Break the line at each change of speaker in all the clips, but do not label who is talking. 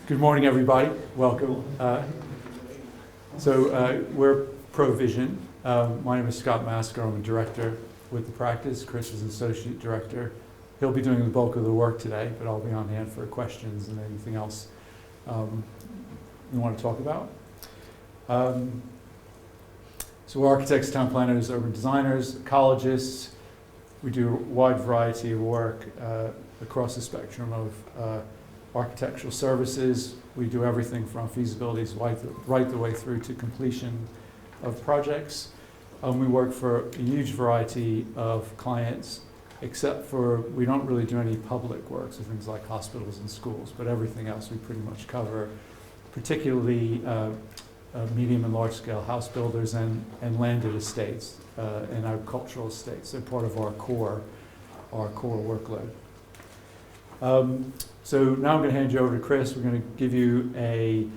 Good morning, everybody. Welcome. We're ProVision. My name is Scott Masker. I'm a director with the practice. Chris is an associate director. He'll be doing the bulk of the work today, but I'll be on hand for questions and anything else you want to talk about. So we're architects, town planners, urban designers, ecologists. We do a wide variety of work across the spectrum of architectural services. We do everything from feasibilities right the way through to completion of projects. We work for a huge variety of clients, except for we don't really do any public work, so things like hospitals and schools, but everything else we pretty much cover, particularly medium and large scale house builders and landed estates and agricultural estates. They're part of our core workload. So now I'm going to hand you over to Chris. We're going to give you a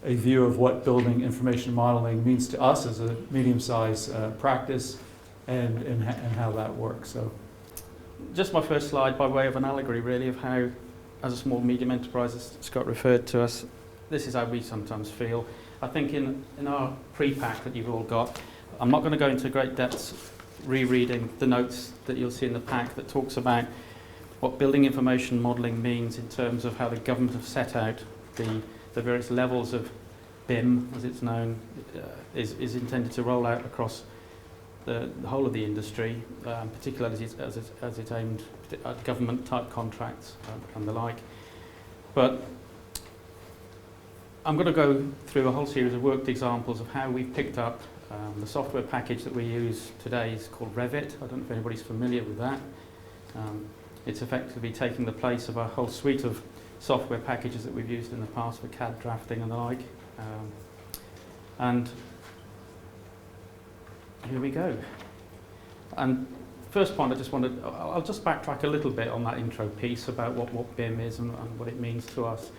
view of what building information modeling means to us as a medium-sized practice and how that works. So,
just my first slide by way of an allegory, really, of how, as a small medium enterprise, as Scott referred to us, this is how we sometimes feel. I think in our pre-pack that you've all got, I'm not going to go into great depths rereading the notes that you'll see in the pack that talks about what building information modelling means in terms of how the government have set out the various levels of BIM, as it's known, is intended to roll out across the whole of the industry, particularly as it's aimed at government-type contracts and the like. But I'm going to go through a whole series of worked examples of how we've picked up the software package that we use today is called Revit. I don't know if anybody's familiar with that. It's effectively taking the place of a whole suite of software packages that we've used in the past for CAD drafting and the like. And here we go. And first point, I'll just backtrack a little bit on that intro piece about what BIM is and what it means to us.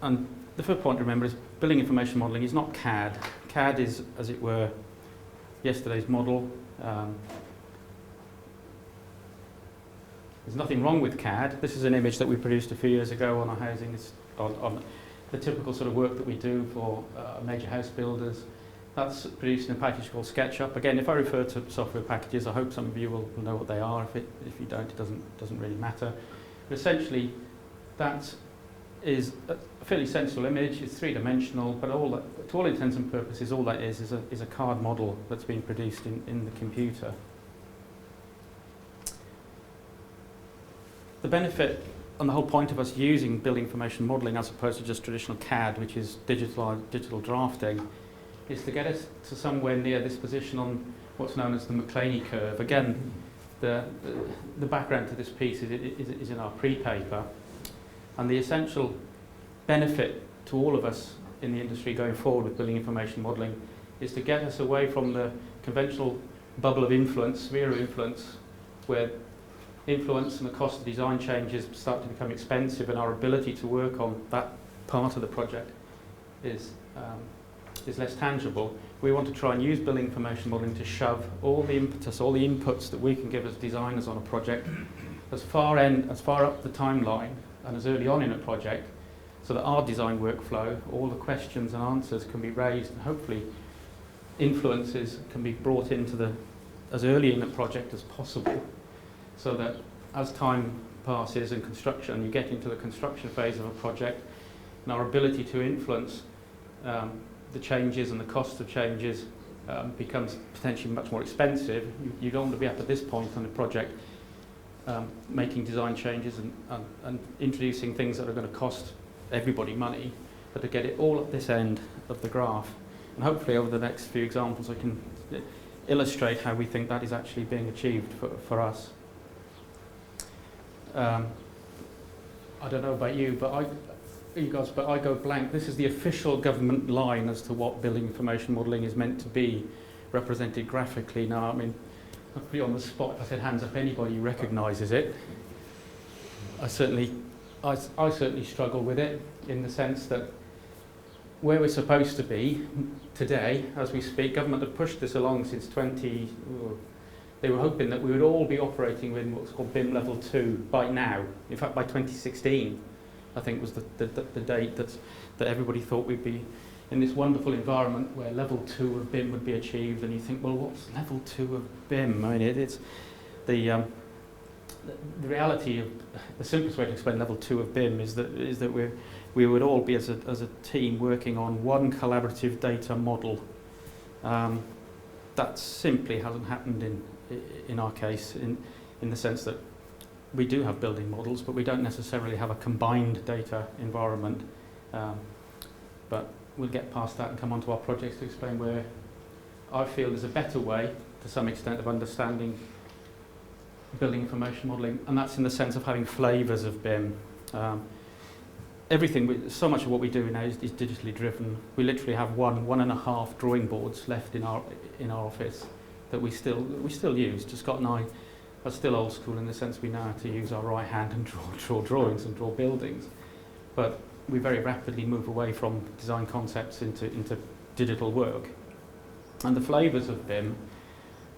And the first point to remember is building information modelling is not CAD. CAD is, as it were, yesterday's model. There's nothing wrong with CAD. This is an image that we produced a few years ago on our housing, on the typical sort of work that we do for major house builders. That's produced in a package called SketchUp. Again, if I refer to software packages, I hope some of you will know what they are. If you don't, it doesn't really matter. But essentially, that is a fairly sensible image. It's three-dimensional, but to all intents and purposes, all that is a card model that's been produced in the computer. The benefit and the whole point of us using building information modelling as opposed to just traditional CAD, which is digital drafting, is to get us to somewhere near this position on what's known as the McClaney curve. Again, the background to this piece is in our pre-paper, and the essential benefit to all of us in the industry going forward with building information modelling is to get us away from the conventional bubble of influence, sphere of influence, where influence and the cost of design changes start to become expensive, and our ability to work on that part of the project is less tangible. We want to try and use building information modelling to shove all the impetus, all the inputs that we can give as designers on a project as far up the timeline and as early on in a project, so that our design workflow, all the questions and answers can be raised, and hopefully influences can be brought into as early in the project as possible, so that as time passes and you get into the construction phase of a project, and our ability to influence the changes and the cost of changes becomes potentially much more expensive. You don't want to be up at this point on the project making design changes and introducing things that are going to cost everybody money, but to get it all at this end of the graph. And hopefully over the next few examples I can illustrate how we think that is actually being achieved for us. I don't know about you guys, but I go blank. This is the official government line as to what building information modelling is meant to be, represented graphically. Now, I mean, I'll put you on the spot. If I said hands up, anybody recognises it. I certainly struggle with it, in the sense that where we're supposed to be today, as we speak, government have pushed this along since they were hoping that we would all be operating with what's called BIM level 2 by now, in fact by 2016. I think was the date that everybody thought we'd be in this wonderful environment where level 2 of BIM would be achieved. And you think, well, what's level 2 of BIM? I mean, it's the reality of the simplest way to explain level 2 of BIM is that we would all be as a team working on one collaborative data model. That simply hasn't happened in our case, in the sense that we do have building models, but we don't necessarily have a combined data environment. But we'll get past that and come on to our projects to explain where I feel there's a better way, to some extent, of understanding building information modelling, and that's in the sense of having flavours of BIM. So much of what we do now is digitally driven. We literally have one and a half drawing boards left in our office that we still use. Just Scot and I are still old school in the sense we know how to use our right hand and draw drawings and draw buildings. But we very rapidly move away from design concepts into digital work. And the flavours of BIM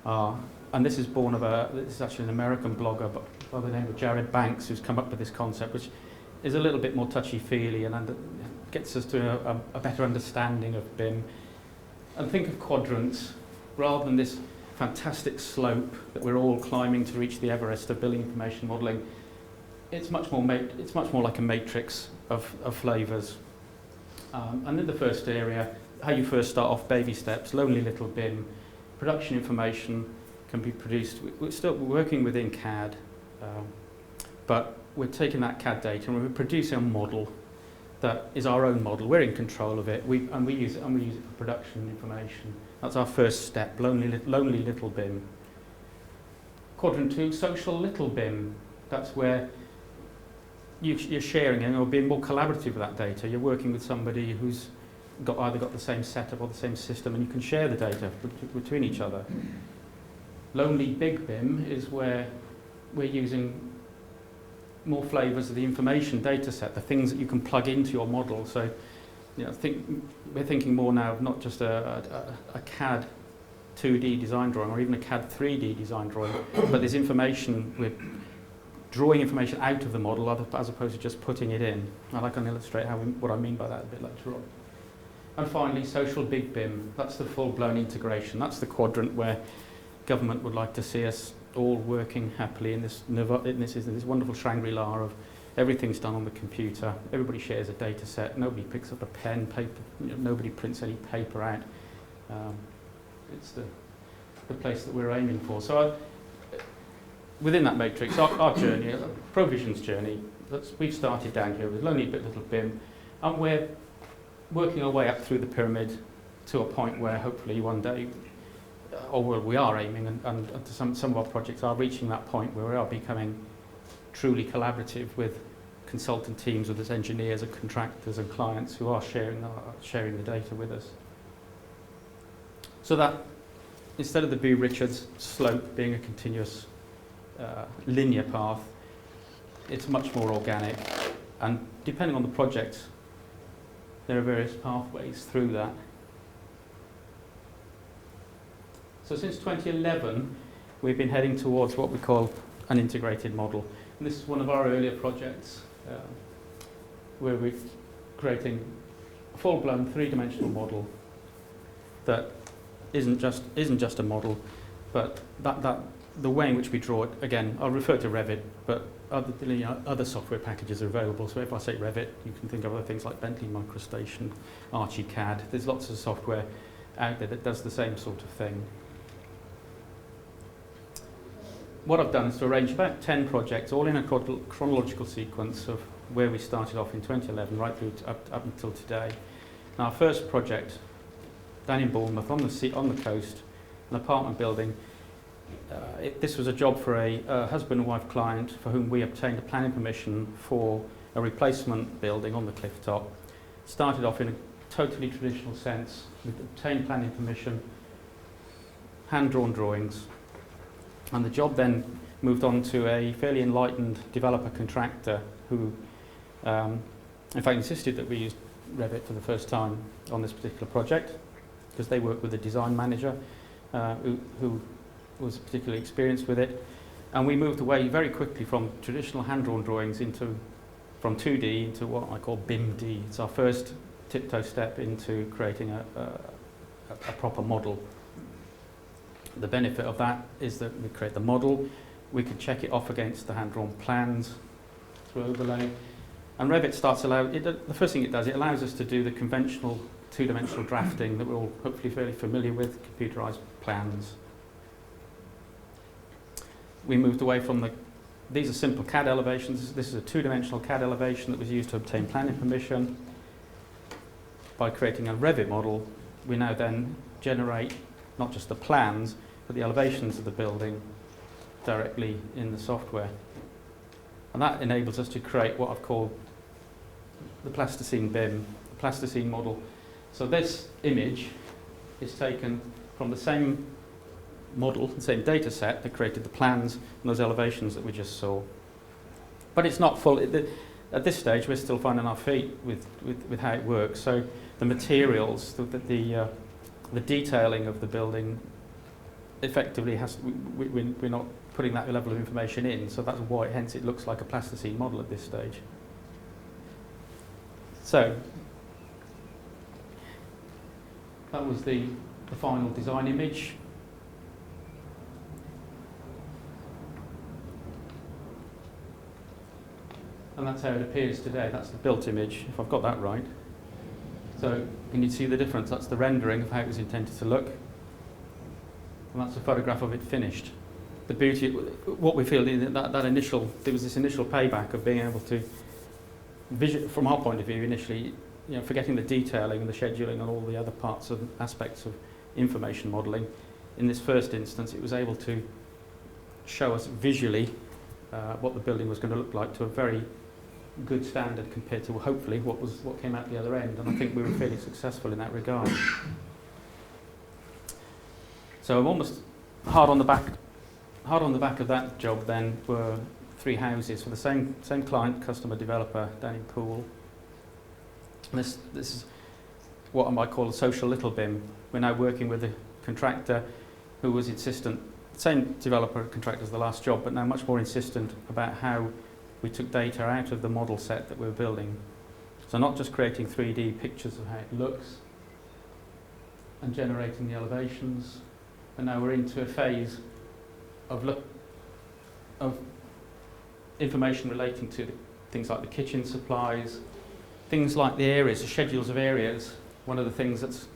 are, and this is born of this is actually an American blogger by the name of Jared Banks who's come up with this concept, which is a little bit more touchy-feely and gets us to a better understanding of BIM. And think of quadrants, rather than this fantastic slope that we're all climbing to reach the Everest of building information modelling. It's much more like a matrix of flavours. And in the first area, how you first start off, baby steps, lonely little BIM, production information can be produced. We're still working within CAD, but we're taking that CAD data and we're producing a model that is our own model. We're in control of it, we use it for production information. That's our first step, lonely little BIM. Quadrant 2, social little BIM. That's where you're sharing and you're being more collaborative with that data. You're working with somebody who's either got the same setup or the same system, and you can share the data between each other. Lonely big BIM is where we're using more flavours of the information data set, the things that you can plug into your model. So, we're thinking more now of not just a CAD 2D design drawing or even a CAD 3D design drawing, but there's information, we're drawing information out of the model as opposed to just putting it in. And I can illustrate what I mean by that a bit later on. And finally, social big BIM. That's the full-blown integration. That's the quadrant where government would like to see us all working happily in this wonderful Shangri-La of everything's done on the computer. Everybody shares a data set. Nobody picks up a pen, paper. Nobody prints any paper out. It's the place that we're aiming for. So within that matrix, our journey, ProVision's journey, we've started down here with lonely bit little BIM, and we're working our way up through the pyramid to a point where hopefully one day, we are aiming, and some of our projects are reaching that point where we are becoming truly collaborative with consultant teams, with us engineers and contractors and clients who are sharing the data with us. So that instead of the B. Richards slope being a continuous linear path, it's much more organic, and depending on the project, there are various pathways through that. So since 2011, we've been heading towards what we call an integrated model. And this is one of our earlier projects where we're creating a full-blown three-dimensional model that isn't just a model, but the way in which we draw it, again, I'll refer to Revit, but other software packages are available. So if I say Revit, you can think of other things like Bentley MicroStation, ArchiCAD. There's lots of software out there that does the same sort of thing. What I've done is to arrange about 10 projects, all in a chronological sequence of where we started off in 2011 right through up until today. Now, our first project down in Bournemouth on the coast, an apartment building. This was a job for a husband and wife client for whom we obtained a planning permission for a replacement building on the cliff top. Started off in a totally traditional sense. We obtained planning permission, hand-drawn drawings, and the job then moved on to a fairly enlightened developer contractor who, in fact, insisted that we used Revit for the first time on this particular project because they worked with a design manager who was particularly experienced with it. And we moved away very quickly from traditional hand-drawn drawings into from 2D into what I call BIM-D. It's our first tiptoe step into creating a proper model. The benefit of that is that we create the model, we can check it off against the hand-drawn plans through overlay, and Revit starts the first thing it does, it allows us to do the conventional two-dimensional drafting that we're all hopefully fairly familiar with, computerized plans. We moved away from these are simple CAD elevations. This is a two-dimensional CAD elevation that was used to obtain planning permission. By creating a Revit model, we now then generate not just the plans, but the elevations of the building directly in the software. And that enables us to create what I've called the Plasticine BIM, the Plasticine Model. So this image is taken from the same model, the same data set that created the plans and those elevations that we just saw. But it's not full. At this stage, we're still finding our feet with how it works. So the materials, the detailing of the building effectively we're not putting that level of information in, so that's why hence it looks like a plasticine model at this stage. So that was the final design image. And that's how it appears today. That's the built image, if I've got that right. So can you see the difference? That's the rendering of how it was intended to look. And that's a photograph of it finished. The beauty, what we feel, there was this initial payback of being able to, from our point of view initially, forgetting the detailing and the scheduling and all the other parts and aspects of information modelling. In this first instance, it was able to show us visually what the building was going to look like to a very good standard compared to hopefully what came out the other end, and I think we were fairly successful in that regard. So I'm almost hard on the back of that job then were 3 houses for the same client, customer, developer down in Poole. This is what I might call a social Little BIM. We're now working with a contractor who was insistent, same developer contractor as the last job, but now much more insistent about how we took data out of the model set that we were building. So not just creating 3D pictures of how it looks and generating the elevations, and now we're into a phase of information relating to things like the kitchen supplies, things like the areas, the schedules of areas. One of the things that's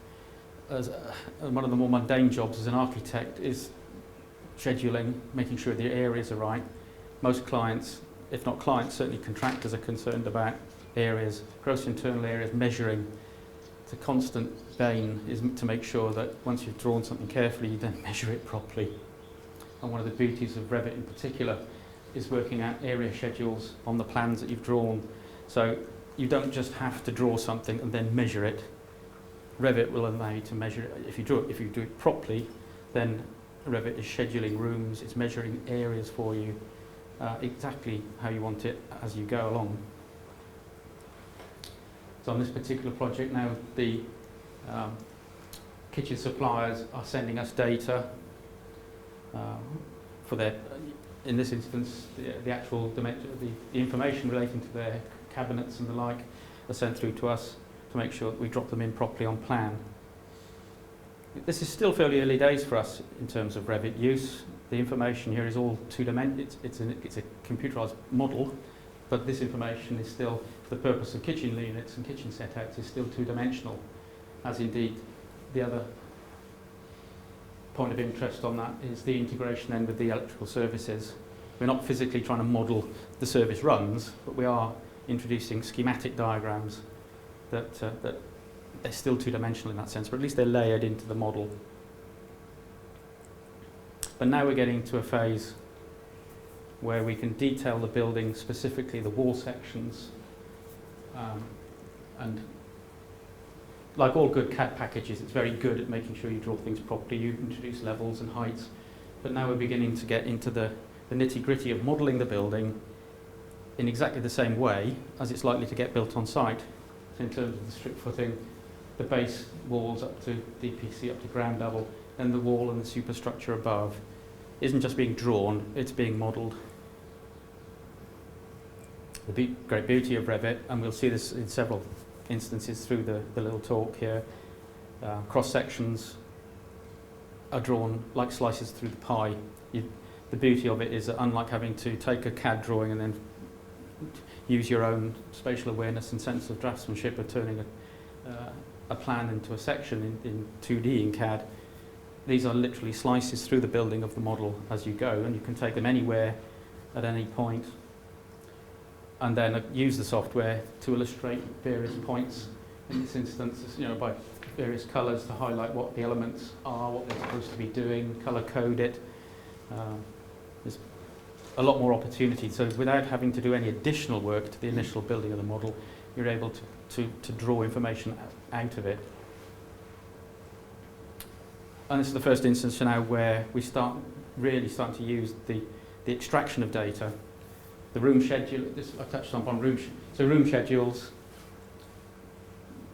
one of the more mundane jobs as an architect is scheduling, making sure the areas are right. Most clients, if not clients, certainly contractors are concerned about areas, gross internal areas, measuring. It's a constant bane is to make sure that once you've drawn something carefully, you then measure it properly. And one of the beauties of Revit in particular is working out area schedules on the plans that you've drawn. So you don't just have to draw something and then measure it. Revit will allow you to measure it. If you do it properly, then Revit is scheduling rooms, it's measuring areas for you exactly how you want it as you go along. So on this particular project now, the kitchen suppliers are sending us data for their, in this instance, the actual dimension, the information relating to their cabinets and the like are sent through to us to make sure that we drop them in properly on plan. This is still fairly early days for us in terms of Revit use. The information here is all two-dimensional. It's a computerized model, but this information is still, for the purpose of kitchen units and kitchen setouts, is still two-dimensional, as indeed the other point of interest on that is the integration then with the electrical services. We're not physically trying to model the service runs, but we are introducing schematic diagrams that they're still two-dimensional in that sense, but at least they're layered into the model. But now we're getting to a phase where we can detail the building, specifically the wall sections, and like all good CAD packages, it's very good at making sure you draw things properly, you introduce levels and heights, but now we're beginning to get into the nitty-gritty of modelling the building in exactly the same way as it's likely to get built on site. So in terms of the strip footing, the base walls up to DPC, up to ground level, and the wall and the superstructure above isn't just being drawn, it's being modelled. The great beauty of Revit, and we'll see this in several instances through the little talk here, cross-sections are drawn like slices through the pie. The beauty of it is that unlike having to take a CAD drawing and then use your own spatial awareness and sense of draftsmanship of turning a plan into a section in 2D in CAD, these are literally slices through the building of the model as you go, and you can take them anywhere at any point, and then use the software to illustrate various points. In this instance, by various colours to highlight what the elements are, what they're supposed to be doing, colour code it. There's a lot more opportunity. So without having to do any additional work to the initial building of the model, you're able to draw information out of it. And this is the first instance now where we really start to use the extraction of data. The room schedule, I touched on room schedules.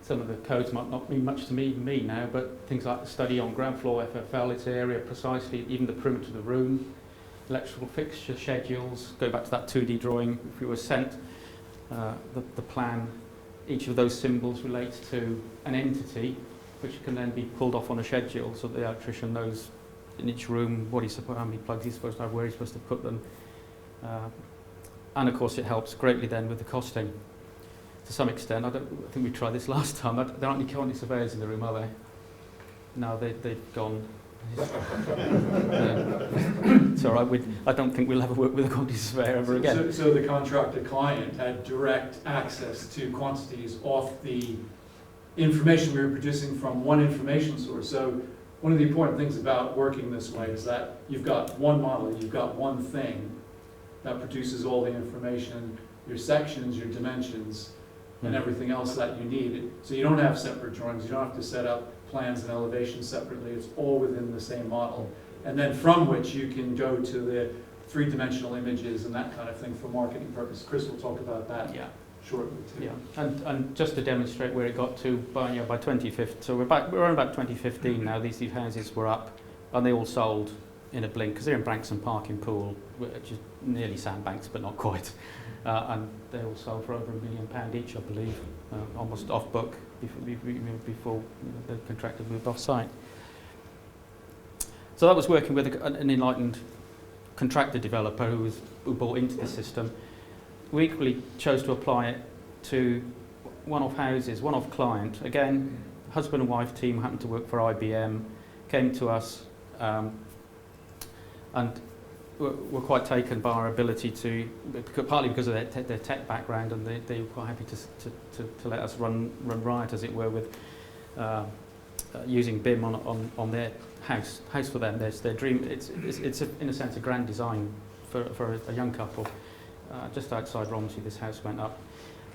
Some of the codes might not mean much to me now, but things like the study on ground floor FFL, its area precisely, even the perimeter of the room, electrical fixture schedules, go back to that 2D drawing, if we were sent the plan, each of those symbols relates to an entity which can then be pulled off on a schedule so the electrician knows in each room how many plugs he's supposed to have, where he's supposed to put them. And of course it helps greatly then with the costing. To some extent, I think we tried this last time, there aren't any quantity surveyors in the room, are there? No, they've gone. It's all right, I don't think we'll ever work with a quantity surveyor ever again.
So the contractor client had direct access to quantities off the information we were producing from one information source. So one of the important things about working this way is that you've got one model, you've got one thing that produces all the information, your sections, your dimensions, and everything else that you need. So you don't have separate drawings, you don't have to set up plans and elevations separately, it's all within the same model. And then from which you can go to the three-dimensional images and that kind of thing for marketing purposes. Chris will talk about that shortly too.
Yeah, and just to demonstrate where it got to by 2015, so we're on about 2015 now, these houses were up and they all sold in a blink, because they're in Branksome Park in Poole, which is nearly Sandbanks but not quite. And they all sold for over £1 million each, I believe, almost off book before the contractor moved off site. So that was working with an enlightened contractor developer who bought into the system. We equally chose to apply it to one-off houses, one-off client. Again, husband and wife team happened to work for IBM, came to us and were quite taken by our ability to, partly because of their tech background, and they were quite happy to let us run riot, as it were, with using BIM on their house for them. Their dream. It's in a sense a grand design for a young couple. Just outside Romsey, this house went up.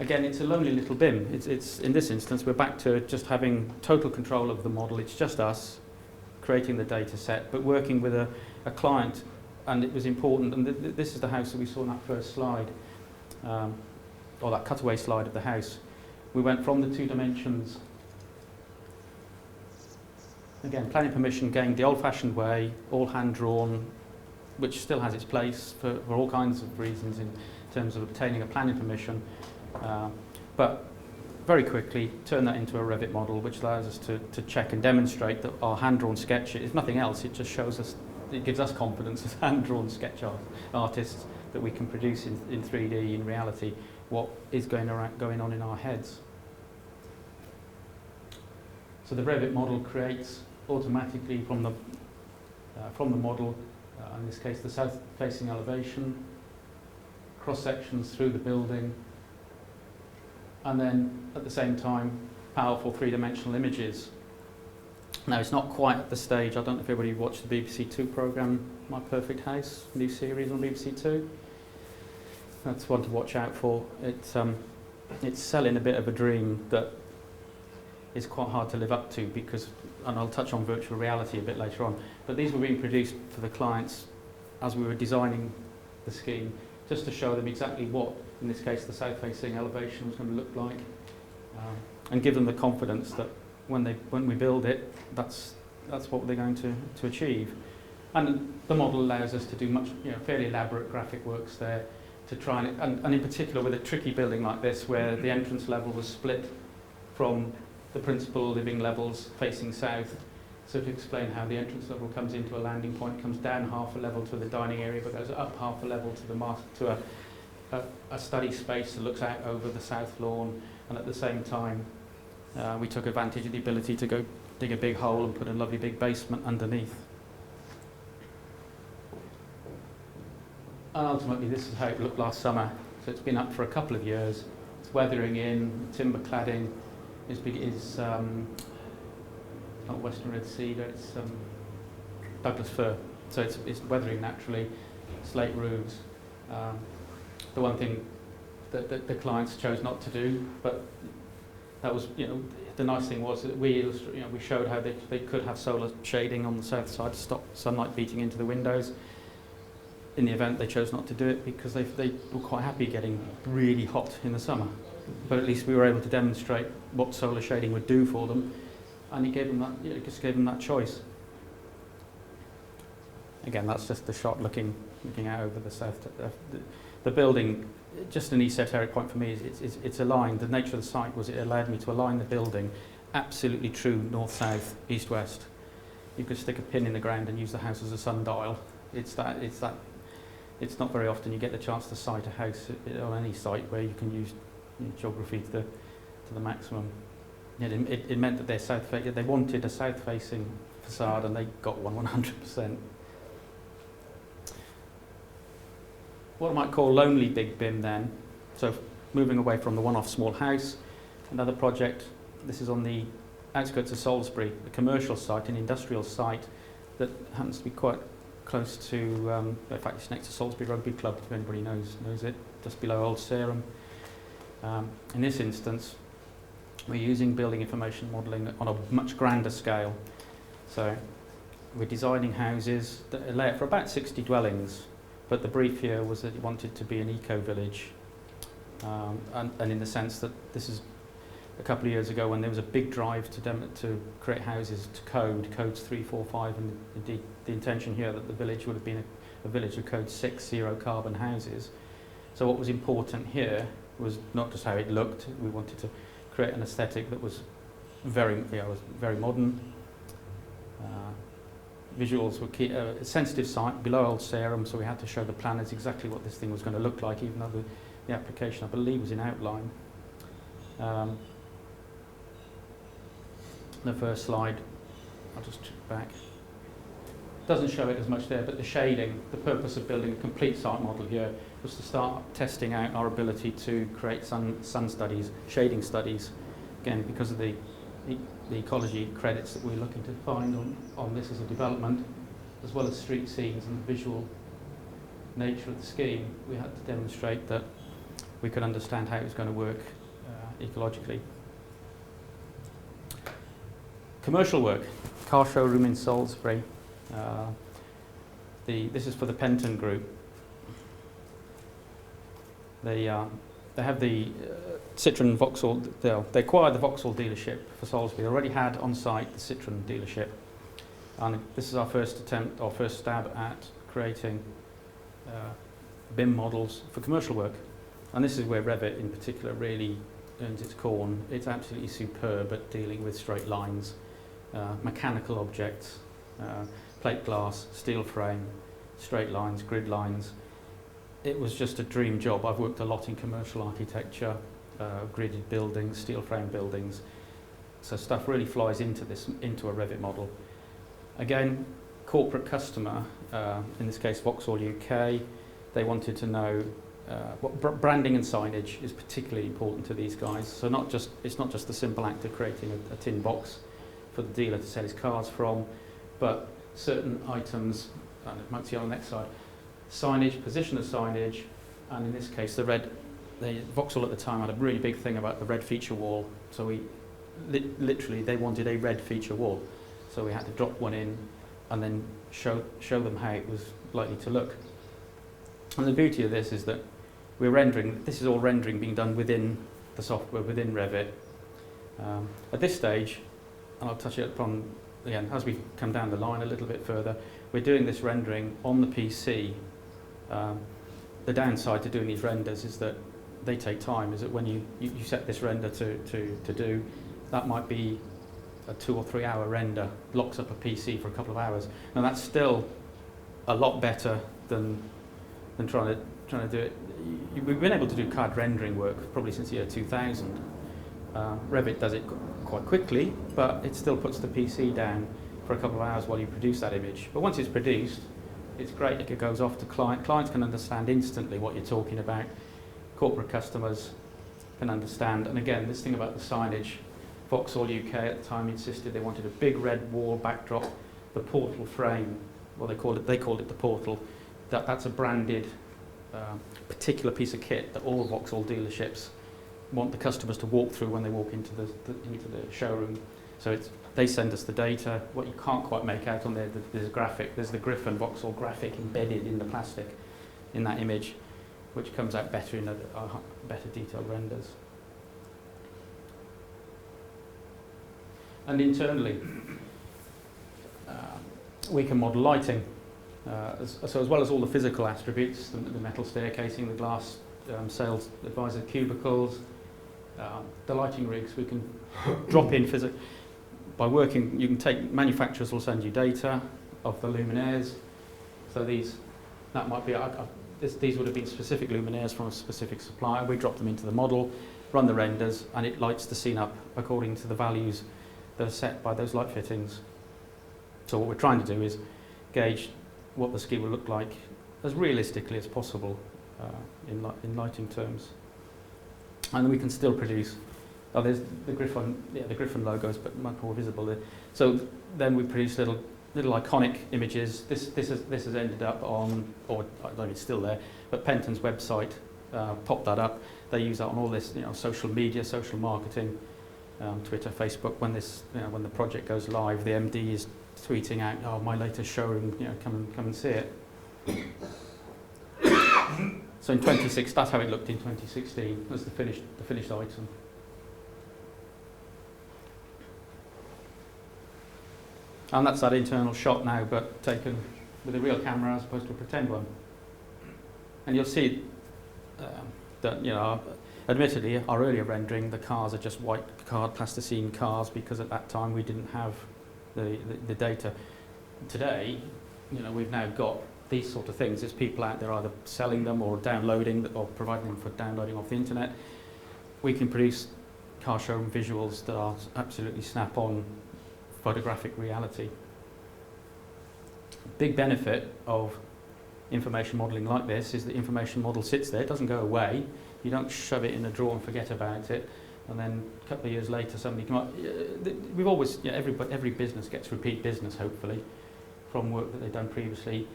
Again, it's a lonely little BIM. It's in this instance we're back to just having total control of the model. It's just us creating the data set, but working with a client. And it was important, and this is the house that we saw in that first slide, or that cutaway slide of the house. We went from the 2 dimensions, again, planning permission gained the old-fashioned way, all hand-drawn, which still has its place for all kinds of reasons in terms of obtaining a planning permission, but very quickly turn that into a Revit model, which allows us to check and demonstrate that our hand-drawn sketch, if nothing else, it just shows us, it gives us confidence as hand-drawn sketch artists that we can produce in 3D in reality what is going on in our heads. So the Revit model creates automatically from the model, in this case the south-facing elevation, cross-sections through the building, and then at the same time powerful three-dimensional images. Now, it's not quite at the stage, I don't know if everybody watched the BBC Two programme, My Perfect House, new series on BBC Two. That's one to watch out for. It's selling a bit of a dream that is quite hard to live up to, because, and I'll touch on virtual reality a bit later on, but these were being produced for the clients as we were designing the scheme, just to show them exactly what, in this case, the south-facing elevation was going to look like, and give them the confidence that when we build it, that's what they're going to achieve. And the model allows us to do much, fairly elaborate graphic works there, to try and in particular with a tricky building like this where the entrance level was split from the principal living levels facing south. So to explain how the entrance level comes into a landing point, comes down half a level to the dining area, but goes up half a level to a study space that looks out over the south lawn, and at the same time we took advantage of the ability to go dig a big hole and put a lovely big basement underneath. And ultimately this is how it looked last summer. So it's been up for a couple of years. It's weathering in, timber cladding is not Western Red Cedar, it's Douglas fir. So it's weathering naturally, slate roofs. The one thing that the clients chose not to do, but that was, the nice thing was that we showed how they could have solar shading on the south side to stop sunlight beating into the windows. In the event they chose not to do it because they were quite happy getting really hot in the summer. But at least we were able to demonstrate what solar shading would do for them, and it just gave them that choice. Again, that's just the shot looking out over the south. The building, just an esoteric point for me, is it's aligned. The nature of the site was it allowed me to align the building absolutely true north-south, east-west. You could stick a pin in the ground and use the house as a sundial. It's not very often you get the chance to site a house on any site where you can use geography to the maximum. It meant that they wanted a south-facing facade, and they got one 100%. What I might call lonely big BIM then. So moving away from the one-off small house, another project. This is on the outskirts of Salisbury, a commercial site, an industrial site that happens to be quite close to, in fact it's next to Salisbury Rugby Club, if anybody knows it, just below Old Sarum. In this instance, we're using building information modelling on a much grander scale. So we're designing houses that are layout for about 60 dwellings, but the brief here was that it wanted to be an eco-village. And in the sense that this is a couple of years ago when there was a big drive to create houses to codes 3, 4, 5, and indeed the intention here that the village would have been a village of code 6, 0 carbon houses. So what was important here was not just how it looked. We wanted to create an aesthetic that was very modern. Visuals were key. A sensitive site below Old Sarum, so we had to show the planners exactly what this thing was going to look like, even though the application, I believe, was in outline. The first slide, I'll just check back. Doesn't show it as much there, but the shading, the purpose of building a complete site model here was to start testing out our ability to create sun studies, shading studies, again because of the ecology credits that we're looking to find on this as a development, as well as street scenes and the visual nature of the scheme. We had to demonstrate that we could understand how it was going to work ecologically. Commercial work, car showroom in Salisbury. This is for the Penton Group. They have the Citroen Vauxhall. They acquired the Vauxhall dealership for Salisbury. They already had on site the Citroen dealership, and this is our first attempt, our first stab at creating BIM models for commercial work. And this is where Revit in particular really earns its corn. It's absolutely superb at dealing with straight lines, mechanical objects, plate glass, steel frame, straight lines, grid lines. It was just a dream job. I've worked a lot in commercial architecture, gridded buildings, steel frame buildings. So stuff really flies into a Revit model. Again, corporate customer, in this case Vauxhall UK, they wanted to know what branding and signage is particularly important to these guys. So it's not just the simple act of creating a tin box for the dealer to sell his cars from, but certain items, and you might see on the next slide, signage, position of signage, and in this case Vauxhall at the time had a really big thing about the red feature wall, so we literally they wanted a red feature wall, so we had to drop one in and then show them how it was likely to look. And the beauty of this is that this is all rendering being done within the software, within Revit. At this stage, and I'll touch it upon again as we come down the line a little bit further, we're doing this rendering on the PC. the downside to doing these renders is that they take time. Is that when you set this render to do, that might be a 2 or 3 hour render, locks up a PC for a couple of hours. Now that's still a lot better than trying to do it. We've been able to do CAD rendering work probably since the year 2000. Revit does it quite quickly, but it still puts the PC down for a couple of hours while you produce that image. But once it's produced, it's great if it goes off to client. Clients can understand instantly what you're talking about. Corporate customers can understand. And again, this thing about the signage, Vauxhall UK at the time insisted they wanted a big red wall backdrop, the portal frame, well they called it the portal. That's a branded particular piece of kit that all Vauxhall dealerships want the customers to walk through when they walk into the showroom. So they send us the data. What you can't quite make out on there, there's a graphic. There's the Griffon Vauxhall graphic embedded in the plastic in that image, which comes out better in better detailed renders. And internally, we can model lighting. So as well as all the physical attributes, the metal staircasing, the glass sales advisor cubicles, the lighting rigs, we can drop in by working. You can take, manufacturers will send you data of the luminaires. So these would have been specific luminaires from a specific supplier. We drop them into the model, run the renders, and it lights the scene up according to the values that are set by those light fittings. So what we're trying to do is gauge what the ski will look like as realistically as possible in lighting terms. And then we can still produce, there's the Griffon logos, but much more visible there. So then we produce little iconic images. This has ended up on, or I don't know if it's still there, but Penton's website popped that up. They use that on all this, social media, social marketing, Twitter, Facebook. When the project goes live, the MD is tweeting out, "Oh, my latest showroom, come and see it." So in 2016, that's how it looked in 2016 as the finished item. And that's that internal shot now, but taken with a real camera as opposed to a pretend one. And you'll see that, admittedly, our earlier rendering, the cars are just white card plasticine cars because at that time we didn't have the data. Today, we've now got these sort of things. There's people out there either selling them or downloading or providing them for downloading off the internet. We can produce car showroom visuals that are absolutely snap-on photographic reality. Big benefit of information modelling like this is the information model sits there, it doesn't go away. You don't shove it in a drawer and forget about it, and then a couple of years later somebody come up. We've always, every business gets repeat business, hopefully, from work that they've done previously.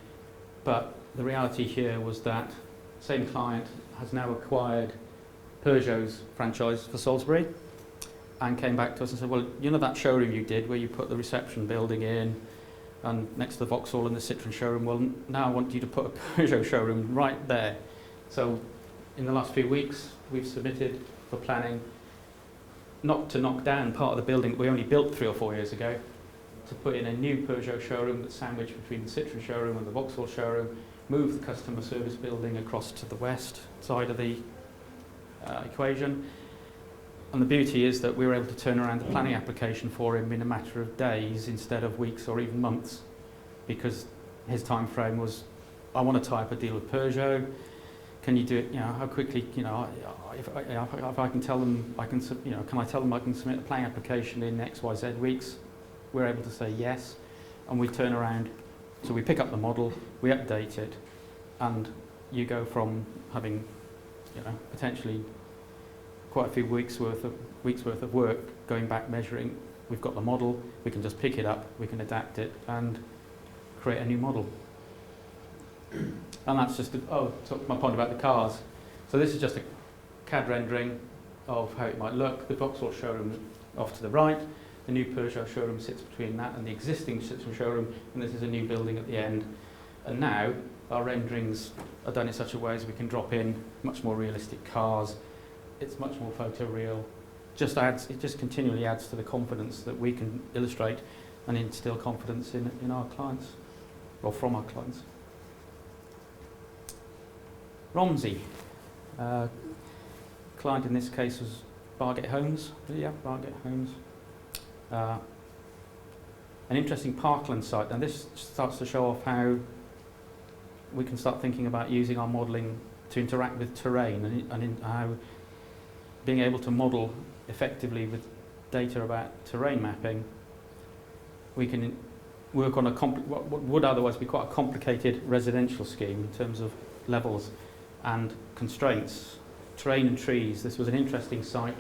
But the reality here was that same client has now acquired Peugeot's franchise for Salisbury and came back to us and said, well, that showroom you did where you put the reception building in and next to the Vauxhall and the Citroën showroom, well, now I want you to put a Peugeot showroom right there. So in the last few weeks, we've submitted for planning not to knock down part of the building that we only built 3 or 4 years ago, to put in a new Peugeot showroom that's sandwiched between the Citroën showroom and the Vauxhall showroom, move the customer service building across to the west side of the equation. And the beauty is that we were able to turn around the planning application for him in a matter of days instead of weeks or even months, because his time frame was, I want to tie up a deal with Peugeot. Can you do it? How quickly? If I can tell them, can I tell them I can submit a planning application in X, Y, Z weeks? We're able to say yes, and we turn around. So we pick up the model, we update it, and you go from having, potentially quite a few weeks worth of work going back measuring. We've got the model, we can just pick it up, we can adapt it and create a new model. And that's just my point about the cars. So this is just a CAD rendering of how it might look. The Vauxhall showroom off to the right, the new Peugeot showroom sits between that and the existing Citroën showroom, and this is a new building at the end. And now our renderings are done in such a way as we can drop in much more realistic cars. It's much more photoreal. It just continually adds to the confidence that we can illustrate and instill confidence in our clients, or from our clients. Romsey. Client in this case was Bargate Homes. Yeah, Bargate Homes. An interesting parkland site, and this starts to show off how we can start thinking about using our modelling to interact with terrain, and how being able to model effectively with data about terrain mapping, we can work on what would otherwise be quite a complicated residential scheme in terms of levels and constraints. Terrain and trees, this was an interesting site.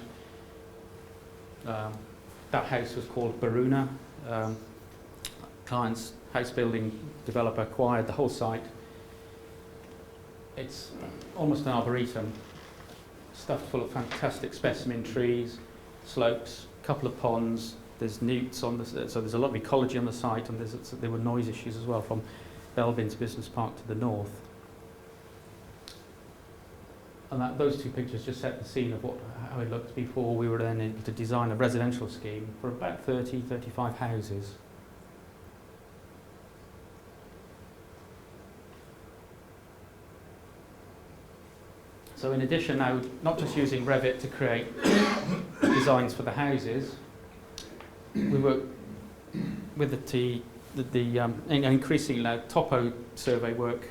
That house was called Baruna. Client's house building developer acquired the whole site. It's almost an arboretum, stuffed full of fantastic specimen trees, slopes, a couple of ponds. There's newts on the, so there's a lot of ecology on the site, and there were noise issues as well from Belvin's Business Park to the north. And those two pictures just set the scene of how it looked before we were then able to design a residential scheme for about 30, 35 houses. So in addition now, not just using Revit to create designs for the houses, we work with increasingly now topo survey work.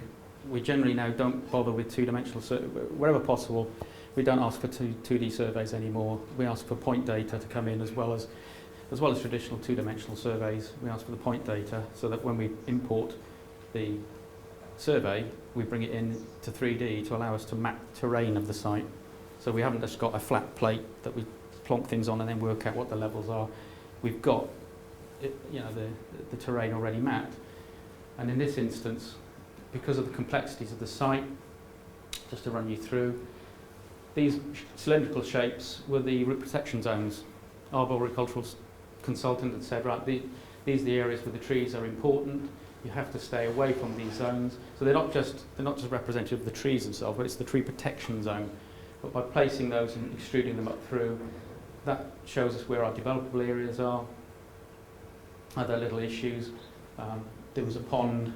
We generally now don't bother with two-dimensional survey. Wherever possible, we don't ask for 2D surveys anymore. We ask for point data to come in as well as traditional two-dimensional surveys. We ask for the point data so that when we import the survey, we bring it in to 3D to allow us to map the terrain of the site. So we haven't just got a flat plate that we plonk things on and then work out what the levels are. We've got the terrain already mapped. And in this instance, because of the complexities of the site, just to run you through, these cylindrical shapes were the root protection zones. Arboricultural consultant had said, right, these are the areas where the trees are important. You have to stay away from these zones. So they're not just representative of the trees themselves, but it's the tree protection zone. But by placing those and extruding them up through, that shows us where our developable areas are. Other little issues. There was a pond,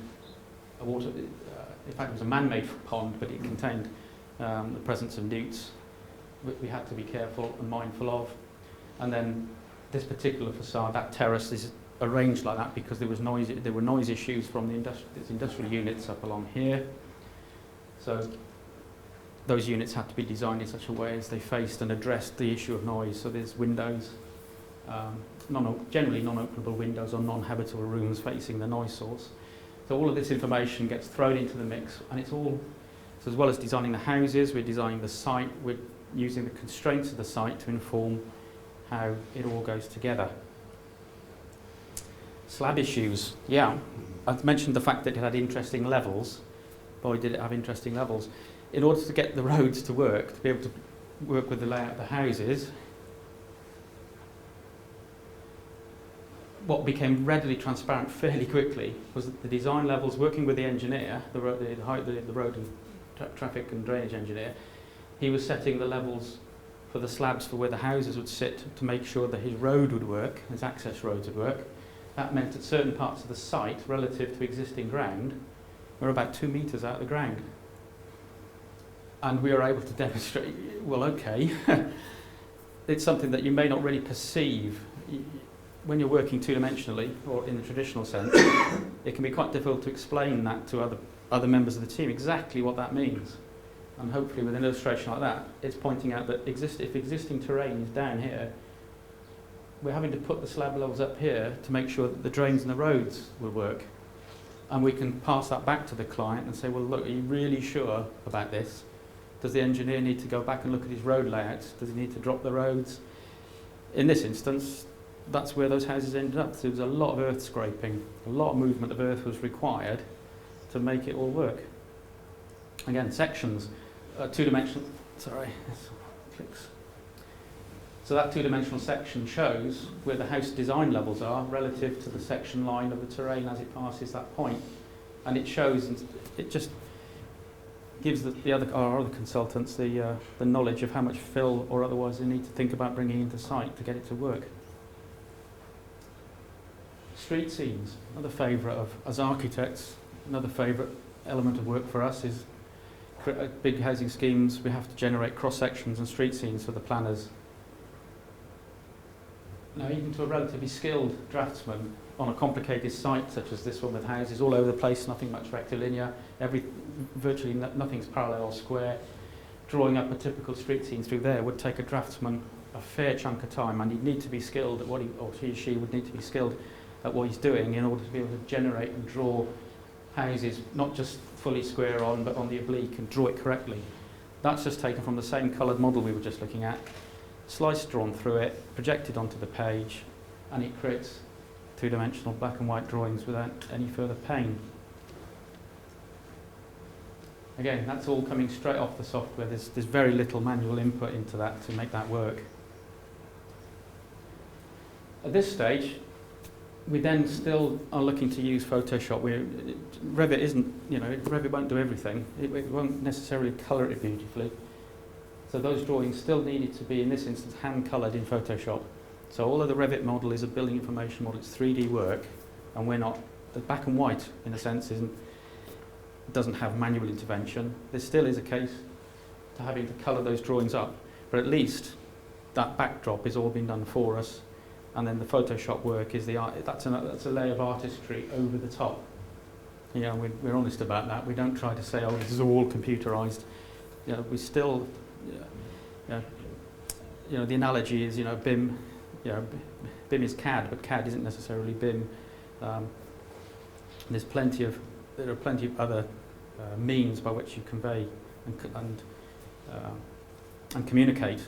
a water. In fact, it was a man-made pond, but it contained the presence of newts. We had to be careful and mindful of. And then this particular facade, that terrace, is arranged like that because there were noise issues from the industrial units up along here. So those units had to be designed in such a way as they faced and addressed the issue of noise. So there's windows, generally non-openable windows or non-habitable rooms facing the noise source. So all of this information gets thrown into the mix, and it's all, so as well as designing the houses, we're designing the site, we're using the constraints of the site to inform how it all goes together. Slab issues, yeah. I've mentioned the fact that it had interesting levels. Boy, did it have interesting levels. In order to get the roads to work, to be able to work with the layout of the houses, what became readily transparent fairly quickly was that the design levels, working with the engineer, the road and traffic and drainage engineer, he was setting the levels for the slabs for where the houses would sit to make sure that his road would work, his access roads would work. That meant that certain parts of the site, relative to existing ground, were about 2 metres out of the ground. And we were able to demonstrate, well, okay, it's something that you may not really perceive. When you're working two-dimensionally, or in the traditional sense, it can be quite difficult to explain that to other members of the team, exactly what that means. And hopefully with an illustration like that, it's pointing out that if existing terrain is down here, we're having to put the slab levels up here to make sure that the drains and the roads will work. And we can pass that back to the client and say, well, look, are you really sure about this? Does the engineer need to go back and look at his road layouts? Does he need to drop the roads? In this instance, that's where those houses ended up. There was a lot of earth scraping, a lot of movement of earth was required to make it all work. Again, sections, two-dimensional, sorry, clicks. So that two-dimensional section shows where the house design levels are relative to the section line of the terrain as it passes that point. And it shows, it just gives our other consultants the knowledge of how much fill or otherwise they need to think about bringing into site to get it to work. Street scenes, another favourite of, as architects, another favourite element of work for us is big housing schemes, we have to generate cross-sections and street scenes for the planners. Now, even to a relatively skilled draftsman on a complicated site such as this one with houses all over the place, nothing much rectilinear, virtually nothing's parallel or square, drawing up a typical street scene through there would take a draftsman a fair chunk of time, and he'd need to be skilled at what he or she would need to be skilled at what he's doing in order to be able to generate and draw houses, not just fully square on, but on the oblique, and draw it correctly. That's just taken from the same coloured model we were just looking at, slice drawn through it, projected onto the page, and it creates two-dimensional black and white drawings without any further pain. Again, that's all coming straight off the software. There's very little manual input into that to make that work. At this stage, we then still are looking to use Photoshop. Revit isn't, Revit won't do everything. It won't necessarily colour it beautifully. So those drawings still needed to be, in this instance, hand-coloured in Photoshop. So although the Revit model is a building information model, it's 3D work, and we're not, the black and white, in a sense, doesn't have manual intervention. There still is a case to having to colour those drawings up, but at least that backdrop is all being done for us. And then the Photoshop work is that's a layer of artistry over the top. We're honest about that. We don't try to say, oh, this is all computerized. We still, the analogy is, BIM. BIM is CAD, but CAD isn't necessarily BIM. There are plenty of other means by which you convey and communicate.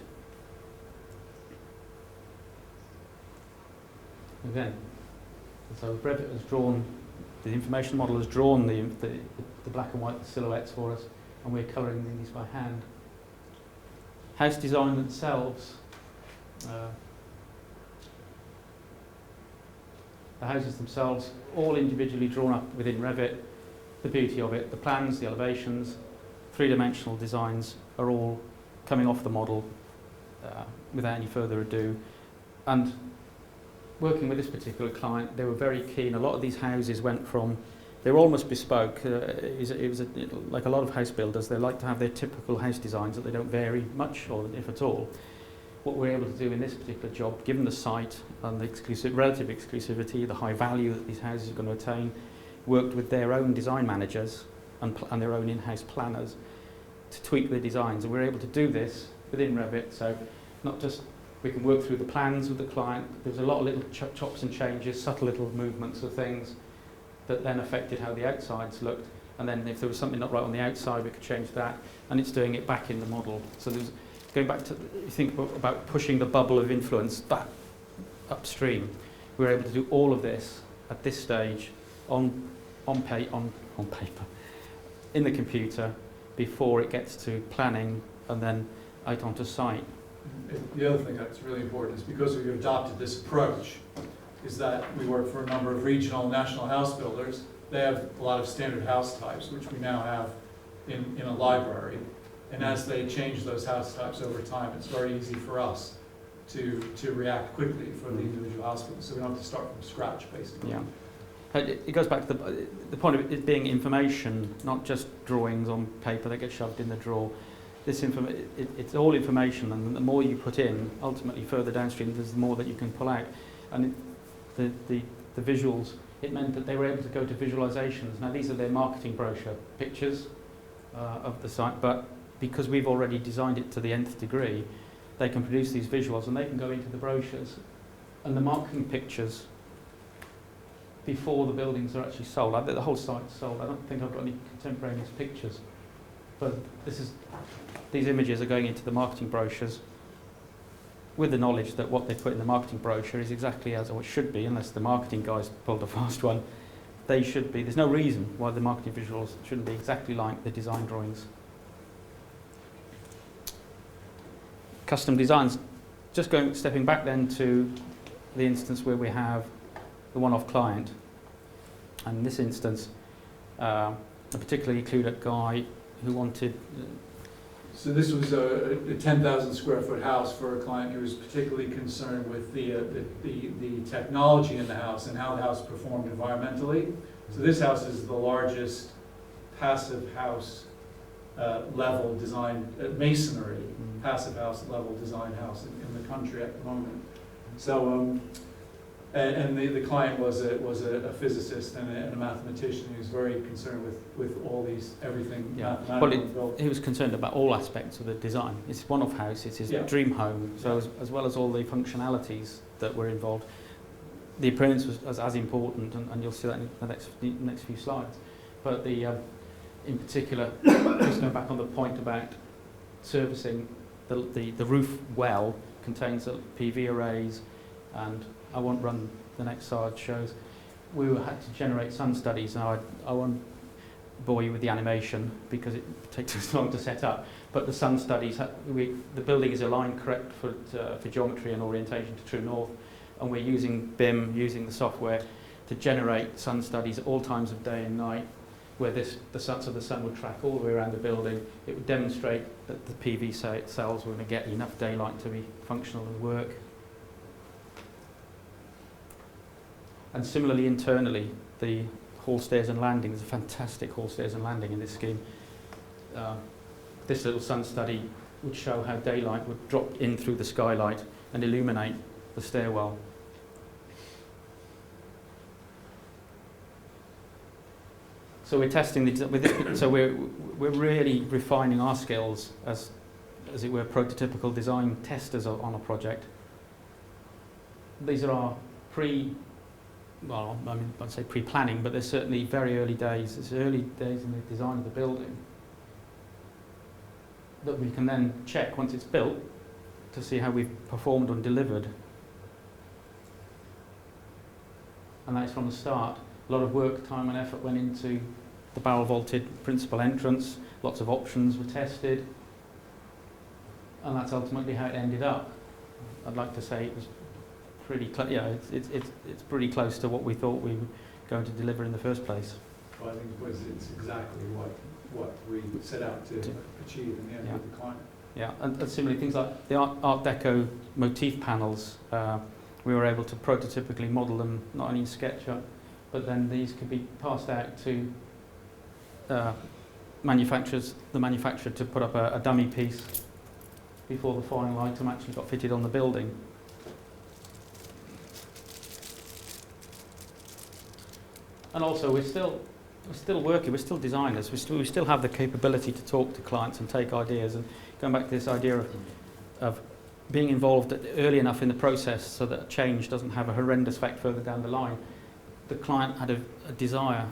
Again, so Revit has drawn, the information model has drawn the black and white silhouettes for us, and we're colouring these by hand. House design themselves, the houses themselves, all individually drawn up within Revit. The beauty of it, the plans, the elevations, three-dimensional designs are all coming off the model without any further ado. And working with this particular client, they were very keen. A lot of these houses went from, they were almost bespoke. Like a lot of house builders, they like to have their typical house designs that they don't vary much, or if at all. What we're able to do in this particular job, given the site and the relative exclusivity, the high value that these houses are going to attain, worked with their own design managers and their own in-house planners to tweak the designs. And we're able to do this within Revit, so not just we can work through the plans with the client. There's a lot of little chops and changes, subtle little movements of things that then affected how the outsides looked. And then if there was something not right on the outside, we could change that. And it's doing it back in the model. So there's going back to, you think about pushing the bubble of influence back upstream. We're able to do all of this at this stage on paper, in the computer, before it gets to planning and then out onto site.
The other thing that's really important is because we've adopted this approach, is that we work for a number of regional and national house builders. They have a lot of standard house types, which we now have in a library. And as they change those house types over time, it's very easy for us to react quickly for the individual house builders. So we don't have to start from scratch, basically.
Yeah. It goes back to the point of it being information, not just drawings on paper that get shoved in the drawer. It's all information, and the more you put in, ultimately further downstream, there's the more that you can pull out. And the visuals, it meant that they were able to go to visualizations. Now these are their marketing brochure pictures of the site, but because we've already designed it to the nth degree, they can produce these visuals and they can go into the brochures and the marketing pictures before the buildings are actually sold. The whole site's sold. I don't think I've got any contemporaneous pictures. But these images are going into the marketing brochures with the knowledge that what they put in the marketing brochure is exactly as it should be, unless the marketing guys pulled a fast one. They should be. There's no reason why the marketing visuals shouldn't be exactly like the design drawings. Custom designs. Just stepping back then to the instance where we have the one-off client. And in this instance, a particularly clued-up guy who wanted...
So this was a 10,000 square foot house for a client who was particularly concerned with the technology in the house and how the house performed environmentally. So this house is the largest passive house level design, masonry, passive house level design house in the country at the moment. So, and the client was a physicist and a mathematician who's very concerned with all these, everything mathematical built.
He was concerned about all aspects of the design. It's a one-off house, it's his dream home, so as well as all the functionalities that were involved, the appearance was as important, and you'll see that in the next few slides. But the in particular, just going back on the point about servicing, the roof well contains PV arrays, and I won't run the next slide, shows we had to generate sun studies. Now I won't bore you with the animation because it takes us long to set up, but the sun studies, the building is aligned correct for geometry and orientation to true north, and we're using BIM, using the software to generate sun studies at all times of day and night, where the sun would track all the way around the building. It would demonstrate that the PV cells were going to get enough daylight to be functional and work. And similarly, internally, the hall stairs and landing, there's a fantastic hall stairs and landing in this scheme. This little sun study would show how daylight would drop in through the skylight and illuminate the stairwell. So we're testing with this, so we're really refining our skills as it were, prototypical design testers on a project. These are our I'd say pre-planning, but they're certainly very early days. It's early days in the design of the building that we can then check once it's built to see how we've performed and delivered. And that's from the start. A lot of work, time and effort went into the barrel vaulted principal entrance. Lots of options were tested, and that's ultimately how it ended up. I'd like to say it was pretty it's pretty close to what we thought we were going to deliver in the first place.
Well, I think it's exactly what we set out to achieve in the end with the client.
Yeah, and similarly things like the Art Deco motif panels, we were able to prototypically model them not only in SketchUp, but then these could be passed out to the manufacturer to put up a dummy piece before the final item actually got fitted on the building. And also we're still working, we're still designers, we still have the capability to talk to clients and take ideas, and going back to this idea of being involved early enough in the process so that a change doesn't have a horrendous effect further down the line. The client had a desire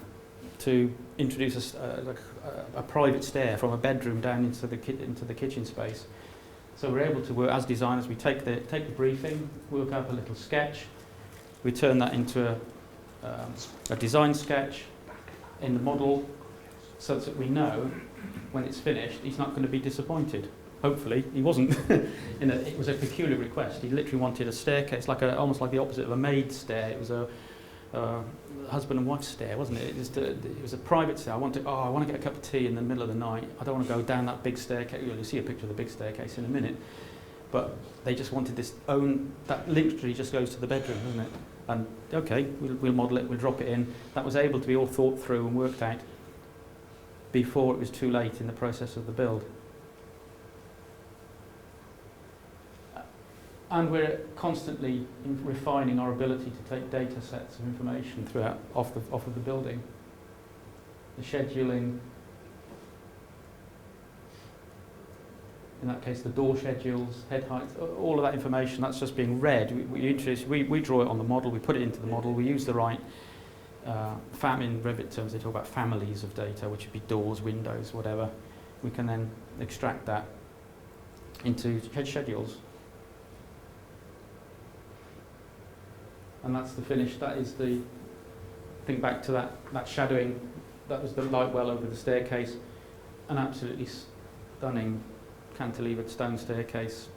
to introduce a private stair from a bedroom down into the kitchen space. So we're able to work as designers. We take the briefing, work up a little sketch, we turn that into a design sketch in the model, so that we know when it's finished he's not going to be disappointed. Hopefully he wasn't. It was a peculiar request. He literally wanted a staircase, almost like the opposite of a maid stair. It was a husband and wife stair, wasn't it? It was a private stair. I want to get a cup of tea in the middle of the night. I don't want to go down that big staircase. You'll see a picture of the big staircase in a minute. But they just wanted that literally just goes to the bedroom, doesn't it? And okay, we'll model it, we'll drop it in. That was able to be all thought through and worked out before it was too late in the process of the build. And we're constantly refining our ability to take data sets of information throughout off of the building. The scheduling, in that case the door schedules, head heights, all of that information, that's just being read. We draw it on the model, we put it into the model, we use the right, in Revit terms they talk about families of data, which would be doors, windows, whatever. We can then extract that into head schedules. And that's the finish. That is think back to that shadowing, that was the light well over the staircase, an absolutely stunning cantilevered stone staircase,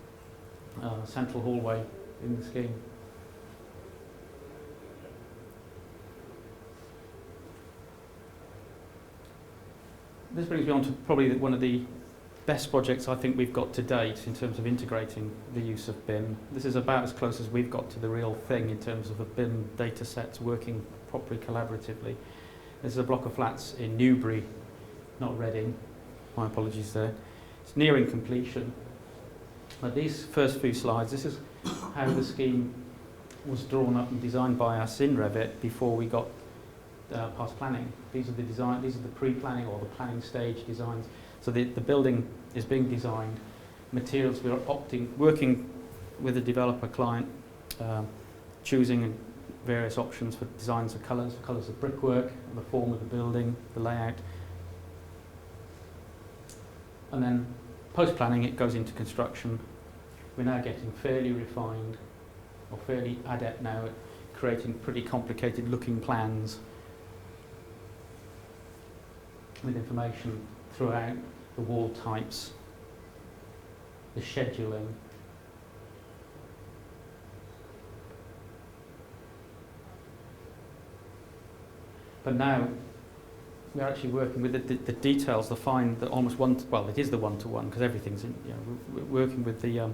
central hallway in the scheme. This brings me on to probably one of the best projects I think we've got to date in terms of integrating the use of BIM. This is about as close as we've got to the real thing in terms of a BIM data sets working properly collaboratively. This is a block of flats in Newbury, not Reading, My apologies there. It's nearing completion. But these first few slides, this is how the scheme was drawn up and designed by us in Revit before we got past planning. These are the design, these are the pre-planning or the planning stage designs. So the building is being designed. Materials we are working with the developer client, choosing various options for designs of colours of brickwork, the form of the building, the layout. And then post-planning it goes into construction. We're now getting fairly refined or fairly adept now at creating pretty complicated looking plans with information throughout the wall types, the scheduling. But now we're actually working with the details, the fine, the almost one. Well, it is the one-to-one because everything's in. You know, we're working with the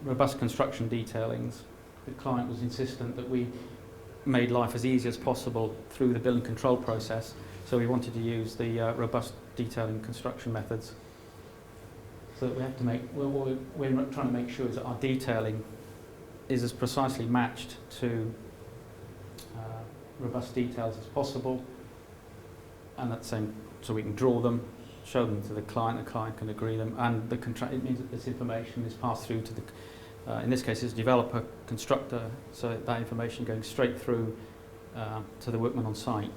robust construction detailings. The client was insistent that we made life as easy as possible through the building control process, so we wanted to use the robust detailing construction methods. So that we have to make. What we're trying to make sure is that our detailing is as precisely matched to robust details as possible, and at the same, so we can draw them, show them to the client can agree them, and the contract. It means that this information is passed through to the, in this case, it's developer constructor, so that information going straight through to the workman on site.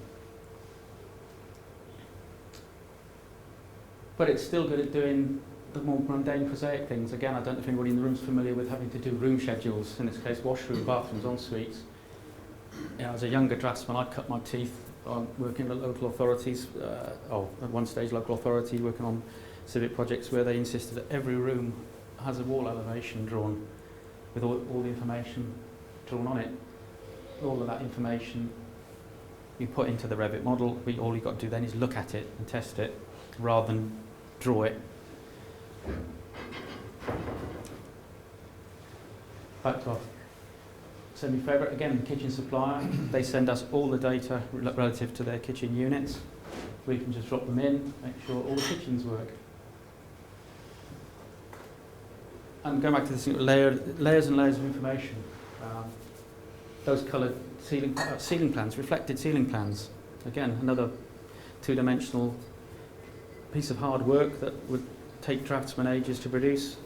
But it's still good at doing the more mundane, prosaic things. Again, I don't know if anybody in the room is familiar with having to do room schedules. In this case, washroom, bathrooms, en suites. You know, as a younger draftsman, I cut my teeth on working with local authorities, at one stage local authority, working on civic projects where they insisted that every room has a wall elevation drawn with all the information drawn on it. All of that information you put into the Revit model. All you've got to do then is look at it and test it rather than draw it. Back to our semi-favourite, again, the kitchen supplier. They send us all the data relative to their kitchen units. We can just drop them in, make sure all the kitchens work. And going back to this layers and layers of information. Those coloured ceiling plans, reflected ceiling plans. Again, another two-dimensional piece of hard work that would take draftsmen ages to produce.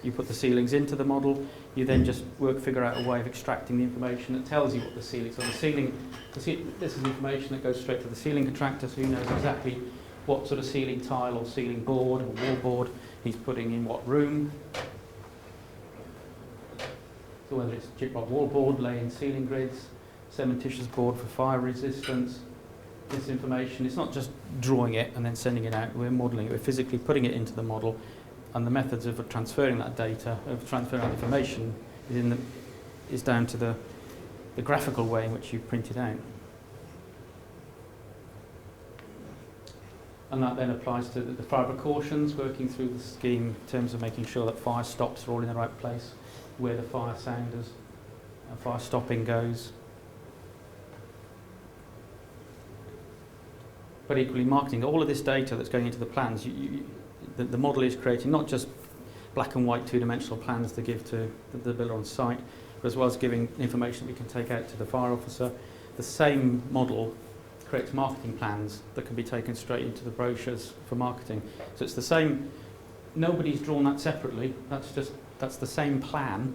You put the ceilings into the model, you then just figure out a way of extracting the information that tells you what the ceiling. So this is information that goes straight to the ceiling contractor, so he knows exactly what sort of ceiling tile or ceiling board or wall board he's putting in what room. So whether it's gyprock wall board, laying ceiling grids, cementitious board for fire resistance, this information, it's not just drawing it and then sending it out, we're modelling it, we're physically putting it into the model. And the methods of transferring that data, of transferring that information, is down to the graphical way in which you print it out. And that then applies to the fire precautions, working through the scheme in terms of making sure that fire stops are all in the right place, where the fire sounders and fire stopping goes. But equally marketing, all of this data that's going into the plans, the model is creating not just black and white two-dimensional plans to give to the builder on site, but as well as giving information we can take out to the fire officer. The same model creates marketing plans that can be taken straight into the brochures for marketing. So it's the same, nobody's drawn that separately, that's the same plan.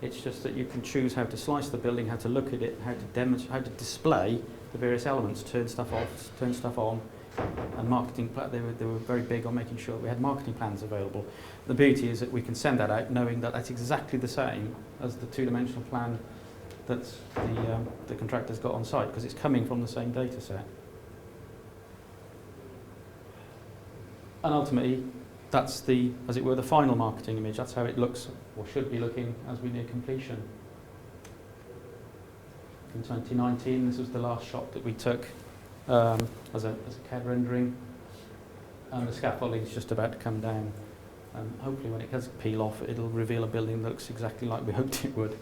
It's just that you can choose how to slice the building, how to look at it, how to demonstrate, how to display the various elements, turn stuff off, turn stuff on. And marketing, they were very big on making sure we had marketing plans available. The beauty is that we can send that out knowing that that's exactly the same as the two-dimensional plan that the contractor's got on site, because it's coming from the same data set. And ultimately, that's as it were, the final marketing image. That's how it looks, or should be looking, as we near completion. In 2019, this was the last shot that we took as a CAD rendering, and the scaffolding is just about to come down. And hopefully when it does peel off, it'll reveal a building that looks exactly like we hoped it would.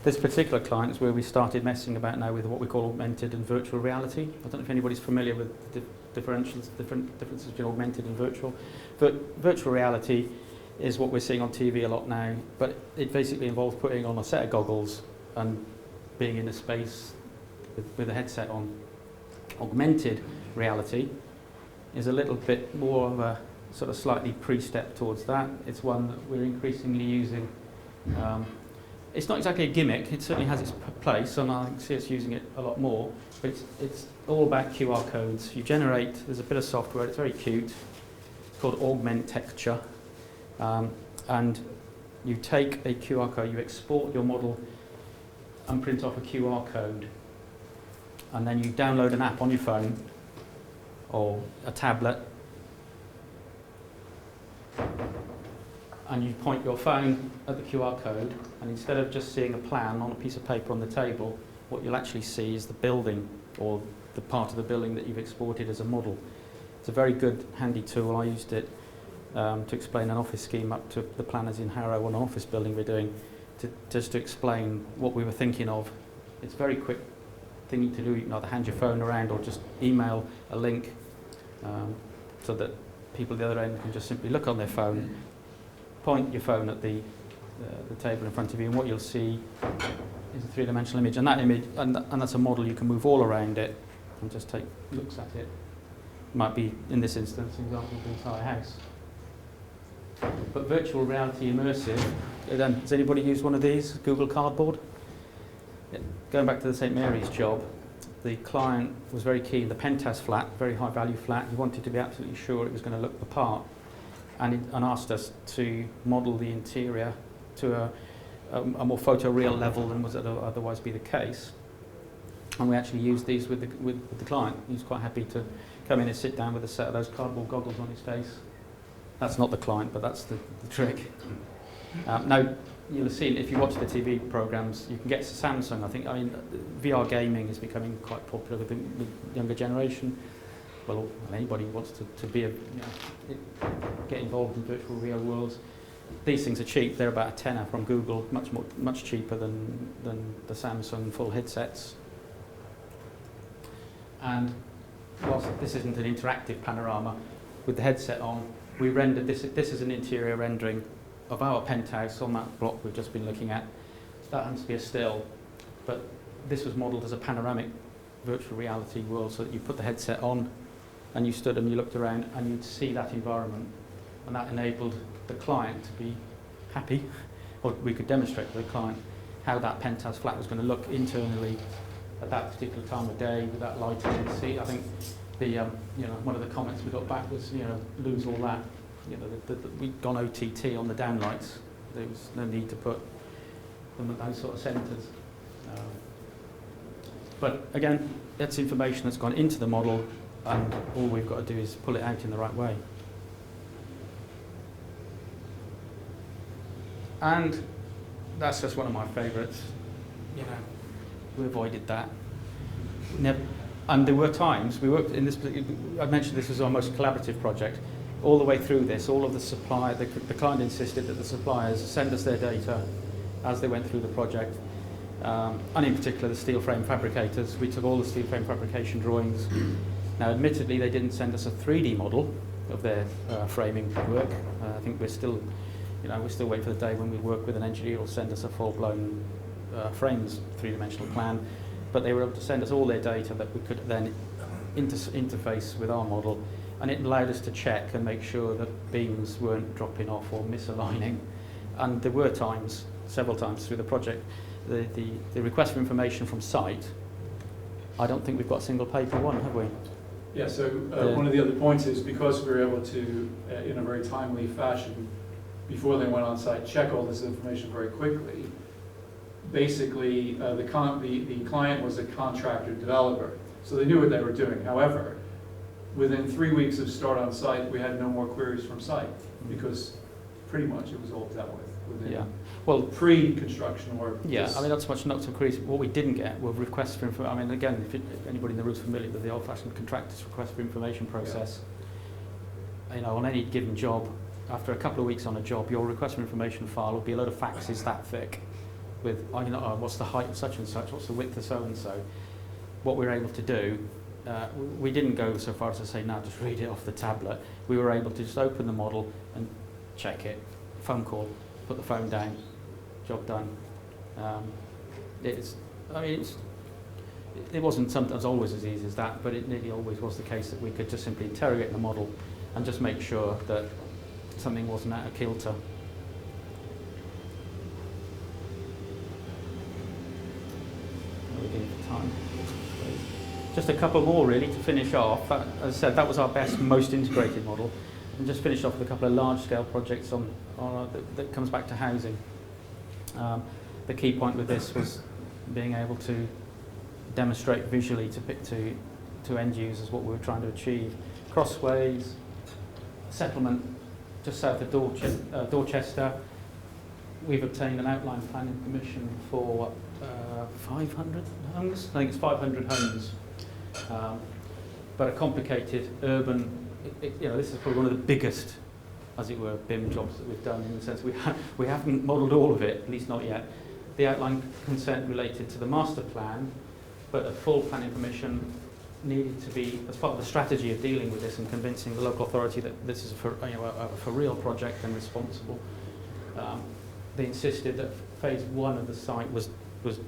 This particular client is where we started messing about now with what we call augmented and virtual reality. I don't know if anybody's familiar with the differences between augmented and virtual. Virtual reality is what we're seeing on TV a lot now, but it basically involves putting on a set of goggles and being in a space with a headset on. Augmented reality is a little bit more of a sort of slightly pre-step towards that. It's one that we're increasingly using. It's not exactly a gimmick, it certainly has its place, and I can see us using it a lot more, but it's all about QR codes. You generate, there's a bit of software, it's very cute, it's called Augment Texture, and you take a QR code, you export your model and print off a QR code, and then you download an app on your phone or a tablet, and you point your phone at the QR code, and instead of just seeing a plan on a piece of paper on the table, what you'll actually see is the building, or the part of the building that you've exported as a model. It's a very good, handy tool. I used it to explain an office scheme up to the planners in Harrow on an office building we're doing, just to explain what we were thinking of. It's a very quick thing to do. You can either hand your phone around or just email a link so that people at the other end can just simply look on their phone, point your phone at the table in front of you, and what you'll see is a three-dimensional image. And that image, and that's a model, you can move all around it and just take looks at it. Might be, in this instance, an example of the entire house. But virtual reality immersive, then, has anybody used one of these? Google Cardboard? Yeah. Going back to the St Mary's job, the client was very keen, the penthouse flat, very high value flat, he wanted to be absolutely sure it was going to look the part, and asked us to model the interior to a more photoreal level than was otherwise be the case. And we actually used these with the client. He was quite happy to come in and sit down with a set of those cardboard goggles on his face. That's not the client, but that's the trick. Now, you'll have seen, if you watch the TV programs, you can get Samsung, I mean, VR gaming is becoming quite popular with the younger generation. Well, anybody who wants to be get involved in virtual real worlds. These things are cheap. They're about a tenner from Google, much cheaper than the Samsung full headsets. And whilst this isn't an interactive panorama, with the headset on, we rendered this. This is an interior rendering of our penthouse on that block we've just been looking at. That happens to be a still, but this was modelled as a panoramic virtual reality world, so that you put the headset on and you stood and you looked around and you'd see that environment, and that enabled the client to be happy, or we could demonstrate to the client how that penthouse flat was going to look internally at that particular time of day with that light intensity. I think the one of the comments we got back was, lose all that. We'd gone OTT on the downlights. There was no need to put them at those sort of centres. But again, that's information that's gone into the model, and all we've got to do is pull it out in the right way. And that's just one of my favourites. We avoided that. And there were times, we worked in this, I mentioned this was our most collaborative project. All the way through this, all of the supply, the client insisted that the suppliers send us their data as they went through the project. And in particular, the steel frame fabricators. We took all the steel frame fabrication drawings. Now, admittedly, they didn't send us a 3D model of their framing work. I think we're still waiting for the day when we work with an engineer who'll send us a full-blown frames three-dimensional plan. But they were able to send us all their data that we could then interface with our model, and it allowed us to check and make sure that beams weren't dropping off or misaligning. And there were times, several times through the project, the request for information from site, I don't think we've got a single paper one, have we?
Yeah, so one of the other points is, because we were able to, in a very timely fashion, before they went on site, check all this information very quickly. Basically, the client was a contractor developer, so they knew what they were doing. However, within 3 weeks of start on site, we had no more queries from site, because pretty much it was all dealt with within pre-construction work.
Yeah, I mean, not so much not to queries. What we didn't get were requests for information. I mean, again, if anybody in the room is familiar with the old-fashioned contractor's request for information process, on any given job, after a couple of weeks on a job, your request for information file will be a load of faxes that thick. with, you know, what's the height of such and such, what's the width of so and so. What we were able to do, we didn't go so far as to say, no, just read it off the tablet. We were able to just open the model and check it, phone call, put the phone down, job done. It wasn't sometimes always as easy as that, but it nearly always was the case that we could just simply interrogate the model and just make sure that something wasn't out of kilter. How are we doing for time? Just a couple more really to finish off. As I said, that was our best, most integrated model. And just finish off with a couple of large-scale projects that comes back to housing. The key point with this was being able to demonstrate visually to end users what we were trying to achieve. Crossways, settlement just south of Dorchester. We've obtained an outline planning permission for 500 homes. I think it's 500 homes, but a complicated urban. This is probably one of the biggest, as it were, BIM jobs that we've done, in the sense we haven't modelled all of it, at least not yet. The outline consent related to the master plan, but a full planning permission needed to be, as part of the strategy of dealing with this and convincing the local authority that this is a for real project and responsible. They insisted that phase 1 of the site was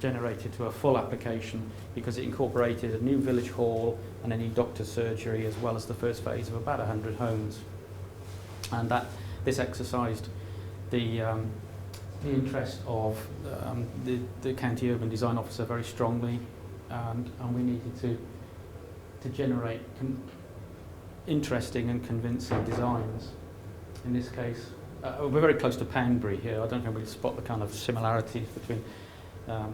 generated to a full application because it incorporated a new village hall and a new doctor's surgery, as well as the first phase of about 100 homes. And this exercised the interest of the county urban design officer very strongly, and we needed to generate interesting and convincing designs. In this case, we're very close to Poundbury here. I don't know if we can spot the kind of similarities between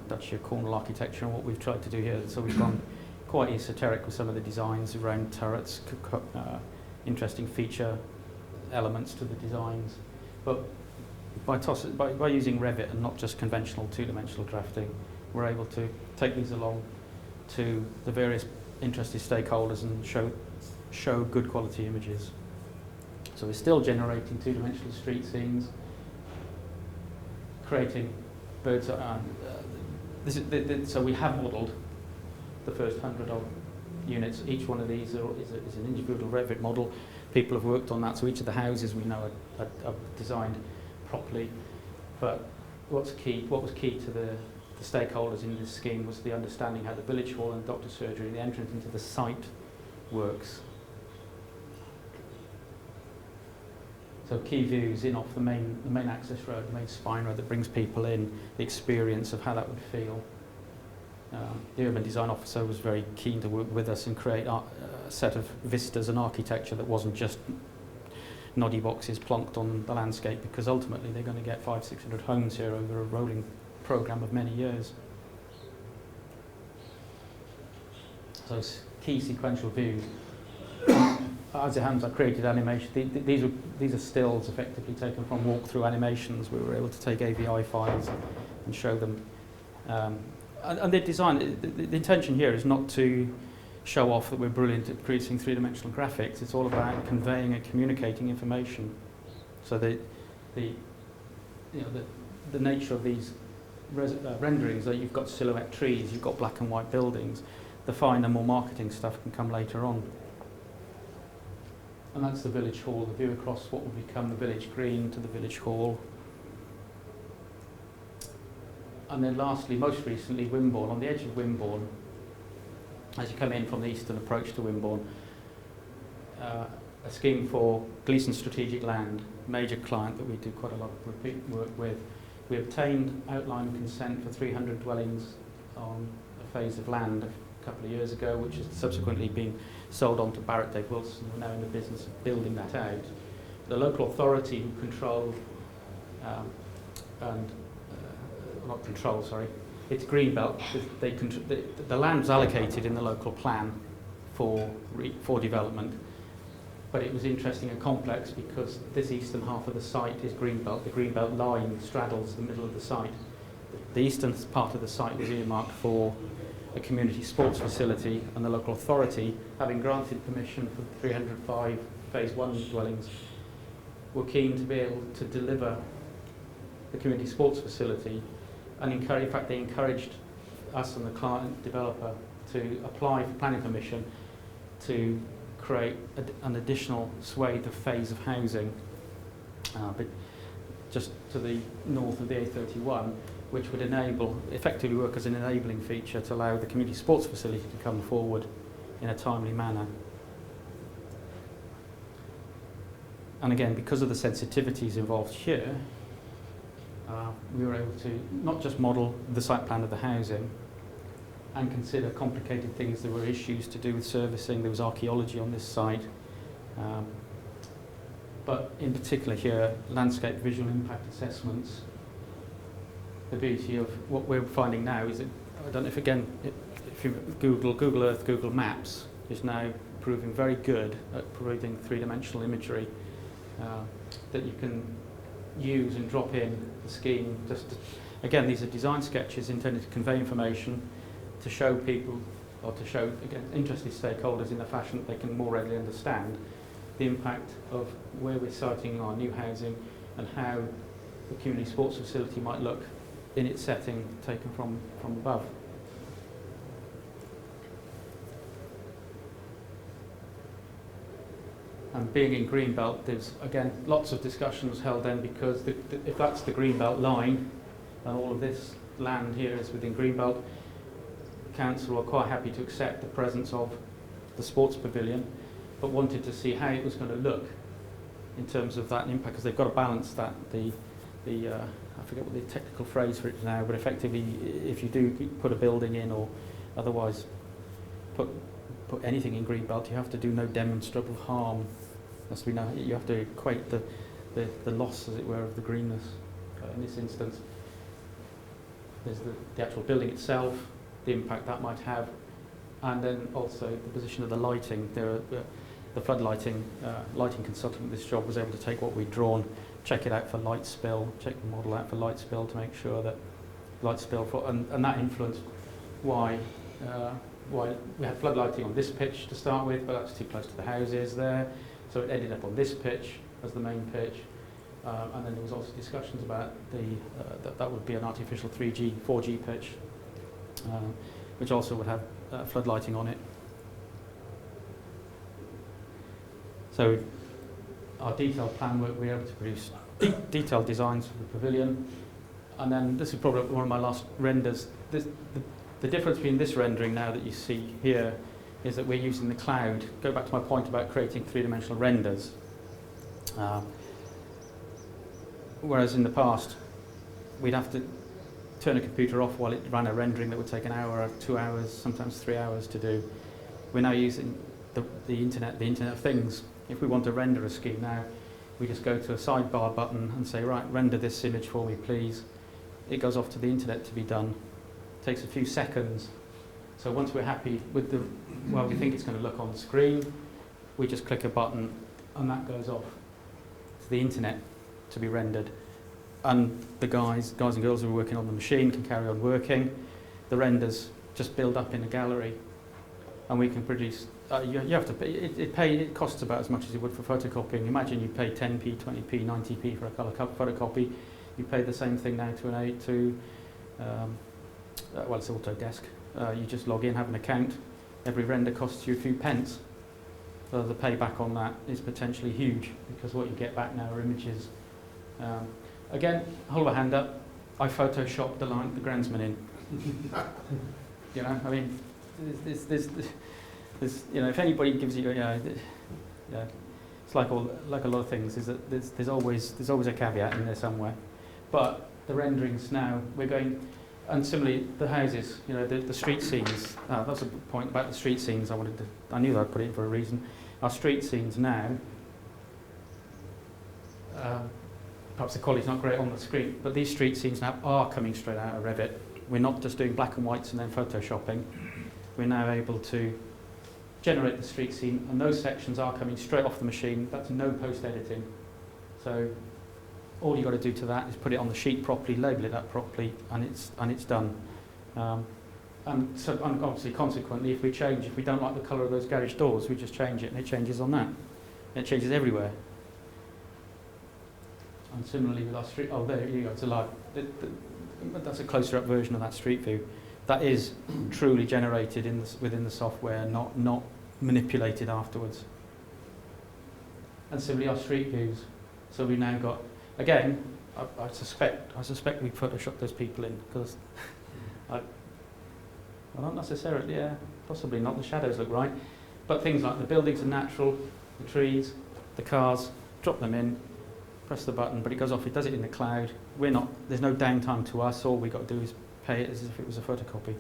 Dutch Cornwall architecture and what we've tried to do here. So we've gone quite esoteric with some of the designs around turrets, interesting feature elements to the designs. But by using Revit and not just conventional two-dimensional drafting, we're able to take these along to the various interested stakeholders and show good quality images. So we're still generating two-dimensional street scenes, creating birds. So we have modelled the first 100 odd units. Each one of these is an individual Revit model. People have worked on that, so each of the houses we know are designed properly. But what was key to the stakeholders in this scheme was the understanding how the village hall and doctor's surgery, the entrance into the site, works. So key views in off the main access road, the main spine road that brings people in, the experience of how that would feel. The urban design officer was very keen to work with us and create a set of vistas and architecture that wasn't just noddy boxes plonked on the landscape, because ultimately they're going to get 500-600 homes here over a rolling programme of many years. So it's key sequential views. As it happens, I created animation. These are stills effectively taken from walkthrough animations. We were able to take AVI files and show them. And the design, the intention here is not to show off that we're brilliant at producing three-dimensional graphics. It's all about conveying and communicating information. So the nature of these renderings, that you've got silhouette trees, you've got black and white buildings. The finer, more marketing stuff can come later on. And that's the village hall, the view across what will become the village green to the village hall. And then lastly, most recently, Wimborne. On the edge of Wimborne, as you come in from the eastern approach to Wimborne, a scheme for Gleeson Strategic Land, major client that we do quite a lot of repeat work with. We obtained outline consent for 300 dwellings on a phase of land a couple of years ago, which has subsequently been sold on to Barrett Dave Wilson, who are now in the business of building that out. The local authority who control, it's Greenbelt. The land's allocated in the local plan for development, but it was interesting and complex because this eastern half of the site is Greenbelt. The Greenbelt line straddles the middle of the site. The eastern part of the site was earmarked for a community sports facility, and the local authority, having granted permission for 305 phase 1 dwellings, were keen to be able to deliver the community sports facility and in fact they encouraged us and the client developer to apply for planning permission to create an additional swathe of phase of housing, but just to the north of the A31, which would effectively work as an enabling feature to allow the community sports facility to come forward in a timely manner. And again, because of the sensitivities involved here, we were able to not just model the site plan of the housing and consider complicated things. There were issues to do with servicing, there was archaeology on this site, but in particular here, landscape visual impact assessments. The beauty of what we're finding now is that, I don't know if again, if you Google Earth, Google Maps is now proving very good at providing three-dimensional imagery that you can use and drop in the scheme. Again, these are design sketches intended to convey information, to show people, or to show, again, interested stakeholders in a fashion that they can more readily understand the impact of where we're siting our new housing and how the community sports facility might look in its setting taken from above. And being in Greenbelt, there's again lots of discussions held then, because if that's the Greenbelt line and all of this land here is within Greenbelt, council were quite happy to accept the presence of the sports pavilion, but wanted to see how it was going to look in terms of that impact, because they've got to balance that, I forget what the technical phrase for it is now, but effectively if you do put a building in or otherwise put anything in Greenbelt, you have to do no demonstrable harm. You have to equate the loss, as it were, of the greenness. In this instance, there's the actual building itself, the impact that might have, and then also the position of the lighting. The flood lighting consultant with this job was able to take what we'd drawn, check it out for light spill, check the model out for light spill to make sure that light spill, and that influenced why we had flood lighting on this pitch to start with, but that's too close to the houses there, so it ended up on this pitch as the main pitch, and then there was also discussions about that would be an artificial 3G, 4G pitch, which also would have flood lighting on it. So our detailed plan work, we were able to produce detailed designs for the pavilion, and then this is probably one of my last renders. The difference between this rendering now that you see here is that we're using the cloud. Go back to my point about creating three-dimensional renders. Whereas in the past, we'd have to turn a computer off while it ran a rendering that would take an hour, 2 hours, sometimes 3 hours to do. We're now using the Internet of Things. If we want to render a scheme now, we just go to a sidebar button and say, right, render this image for me, please. It goes off to the internet to be done. It takes a few seconds. So once we're happy with well, we think it's going to look on the screen, we just click a button and that goes off to the internet to be rendered. And the guys and girls who are working on the machine can carry on working. The renders just build up in a gallery, and we can produce. You have to pay. It costs about as much as you would for photocopying. Imagine you pay 10p, 20p, 90p for a colour photocopy. You pay the same thing now well, it's Autodesk. You just log in, have an account. Every render costs you a few pence. So the payback on that is potentially huge, because what you get back now are images. Again, hold a hand up. I photoshopped the groundsman in. You know, I mean, there's you know, if anybody gives you, it's like a lot of things. Is that there's always a caveat in there somewhere. But the renderings now, we're going, and similarly the houses, you know, the street scenes. That's a point about the street scenes. I knew I'd put it in for a reason. Our street scenes now. Perhaps the quality's not great on the screen, but these street scenes now are coming straight out of Revit. We're not just doing black and whites and then photoshopping. We're now able to generate the street scene, and those sections are coming straight off the machine. That's no post-editing. So all you've got to do to that is put it on the sheet properly, label it up properly, and it's done. And obviously, consequently, if we don't like the colour of those garage doors, we just change it, and it changes on that. It changes everywhere. And similarly with our street, there you go, it's alive. but that's a closer up version of that street view. That is truly generated within the software, not manipulated afterwards. And similarly our street views. So we've now got, again, I suspect we photoshopped those people in, because well, not necessarily, yeah, possibly not, the shadows look right, but things like the buildings are natural, the trees, the cars, drop them in, press the button, but it goes off, it does it in the cloud. There's no downtime to us, all we've got to do is pay it as if it was a photocopy.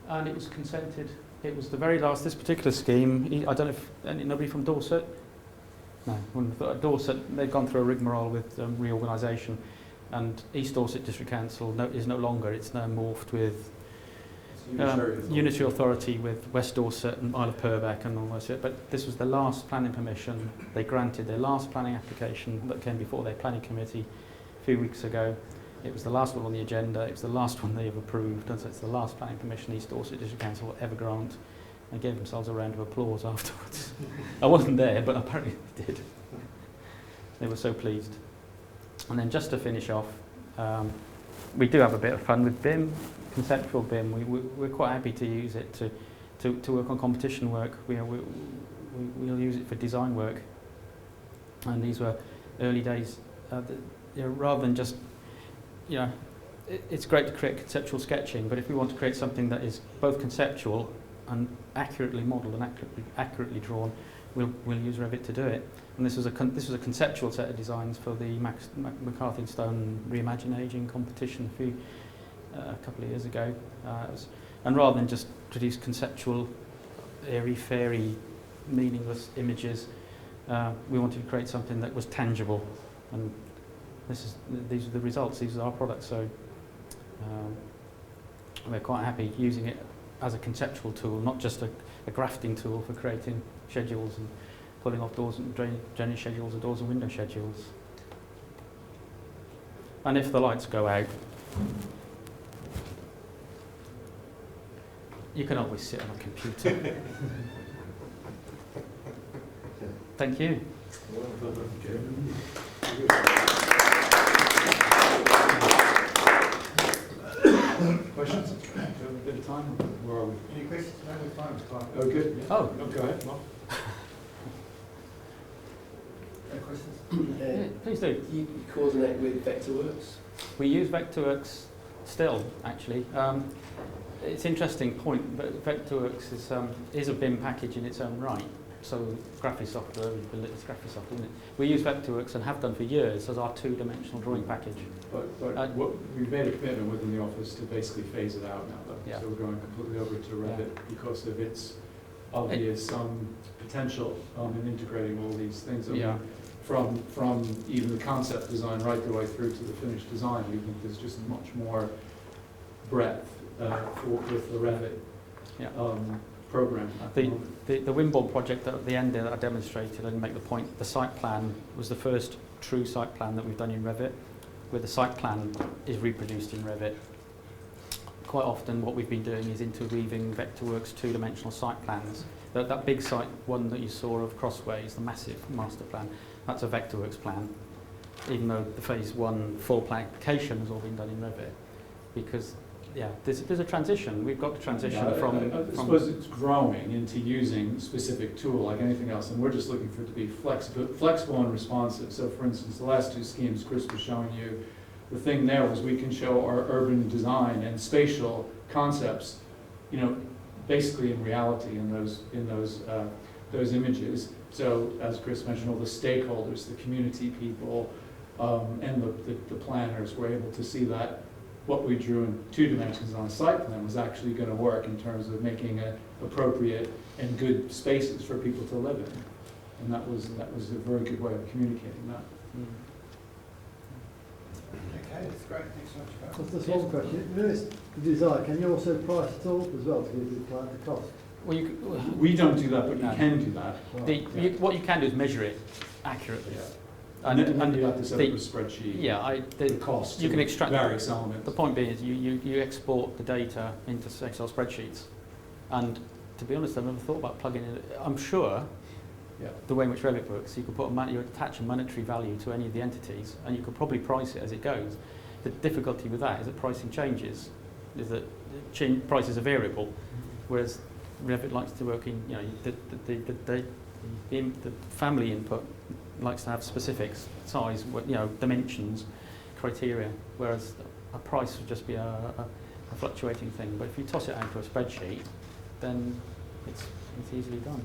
And it was consented. It was the very last, this particular scheme, I don't know if nobody from Dorset? No, wouldn't have thought. Dorset, they've gone through a rigmarole with reorganisation, and East Dorset District Council is no longer, it's now morphed with Unitary Authority with West Dorset and Isle of Purbeck and all that shit. But this was the last planning permission. They granted their last planning application that came before their planning committee a few weeks ago. It was the last one on the agenda. It was the last one they have approved, and so it's the last planning permission East Dorset District Council will ever grant. And gave themselves a round of applause afterwards. I wasn't there, but apparently they did. They were so pleased. And then just to finish off, we do have a bit of fun with BIM, conceptual BIM. We're quite happy to use it to work on competition work. We'll use it for design work. And these were early days. Rather than just, it's great to create conceptual sketching, but if we want to create something that is both conceptual and accurately modelled and accurately drawn, we'll use Revit to do it. And this was a conceptual set of designs for the McCarthy and Stone Reimagine Ageing competition a couple of years ago. And rather than just produce conceptual, airy-fairy, meaningless images, we wanted to create something that was tangible. And these are the results. These are our products. So we're quite happy using it as a conceptual tool, not just a grafting tool for creating schedules and pulling off doors and drainage schedules or doors and window schedules. And if the lights go out, you can always sit on a computer. Thank you.
Questions? Do we have a bit of time? Where are we?
Any questions? No, we're fine.
Oh, good.
Oh,
Go ahead, Mark.
No questions?
yeah, please do.
You coordinate with Vectorworks?
We use Vectorworks still, actually. It's an interesting point, but Vectorworks is a BIM package in its own right. So Graphisoft, it's Graphisoft, isn't it? We use Vectorworks and have done for years as our two-dimensional drawing package.
But we've made a commitment within the office to basically phase it out now, though.
Yeah.
So we're going completely over to Revit because of its obvious potential in integrating all these things.
Yeah.
From even the concept design right the way through to the finished design, we think there's just much more breadth with the Revit program.
The Wimborne project at the end there that I demonstrated, and make the point, the site plan was the first true site plan that we've done in Revit, where the site plan is reproduced in Revit. Quite often what we've been doing is interweaving Vectorworks two-dimensional site plans. That big site one that you saw of Crossways, the massive master plan, that's a Vectorworks plan, even though the phase one full plan application has all been done in Revit. Because there's a transition. We've got to transition from...
I suppose it's growing into using specific tool like anything else, and we're just looking for it to be flexible and responsive. So for instance, the last two schemes Chris was showing you, the thing there was we can show our urban design and spatial concepts, basically in reality in those images. So as Chris mentioned, all the stakeholders, the community people, and the planners were able to see that what we drew in 2 dimensions on a site plan was actually going to work in terms of making appropriate and good spaces for people to live in. And that was a very good way of communicating that.
Okay, that's great. Thanks so much.
That's just one question. With this design, can you also price it all as well to give the client the cost?
Well,
We don't do that, but
No.
you can do that.
what you can do is measure it accurately.
Yeah.
And
you have to set up a spreadsheet. The cost.
you can extract
various elements.
The point being is you export the data into Excel spreadsheets, and to be honest, I've never thought about plugging it. I'm sure the way in which Revit works, you could you attach a monetary value to any of the entities, and you could probably price it as it goes. the difficulty with that is that pricing changes, is that prices are variable, whereas Revit likes to work in, you know, the family input likes to have specifics, size, you know, dimensions, criteria, whereas a price would just be a fluctuating thing. But if you toss it out to a spreadsheet, then it's easily done.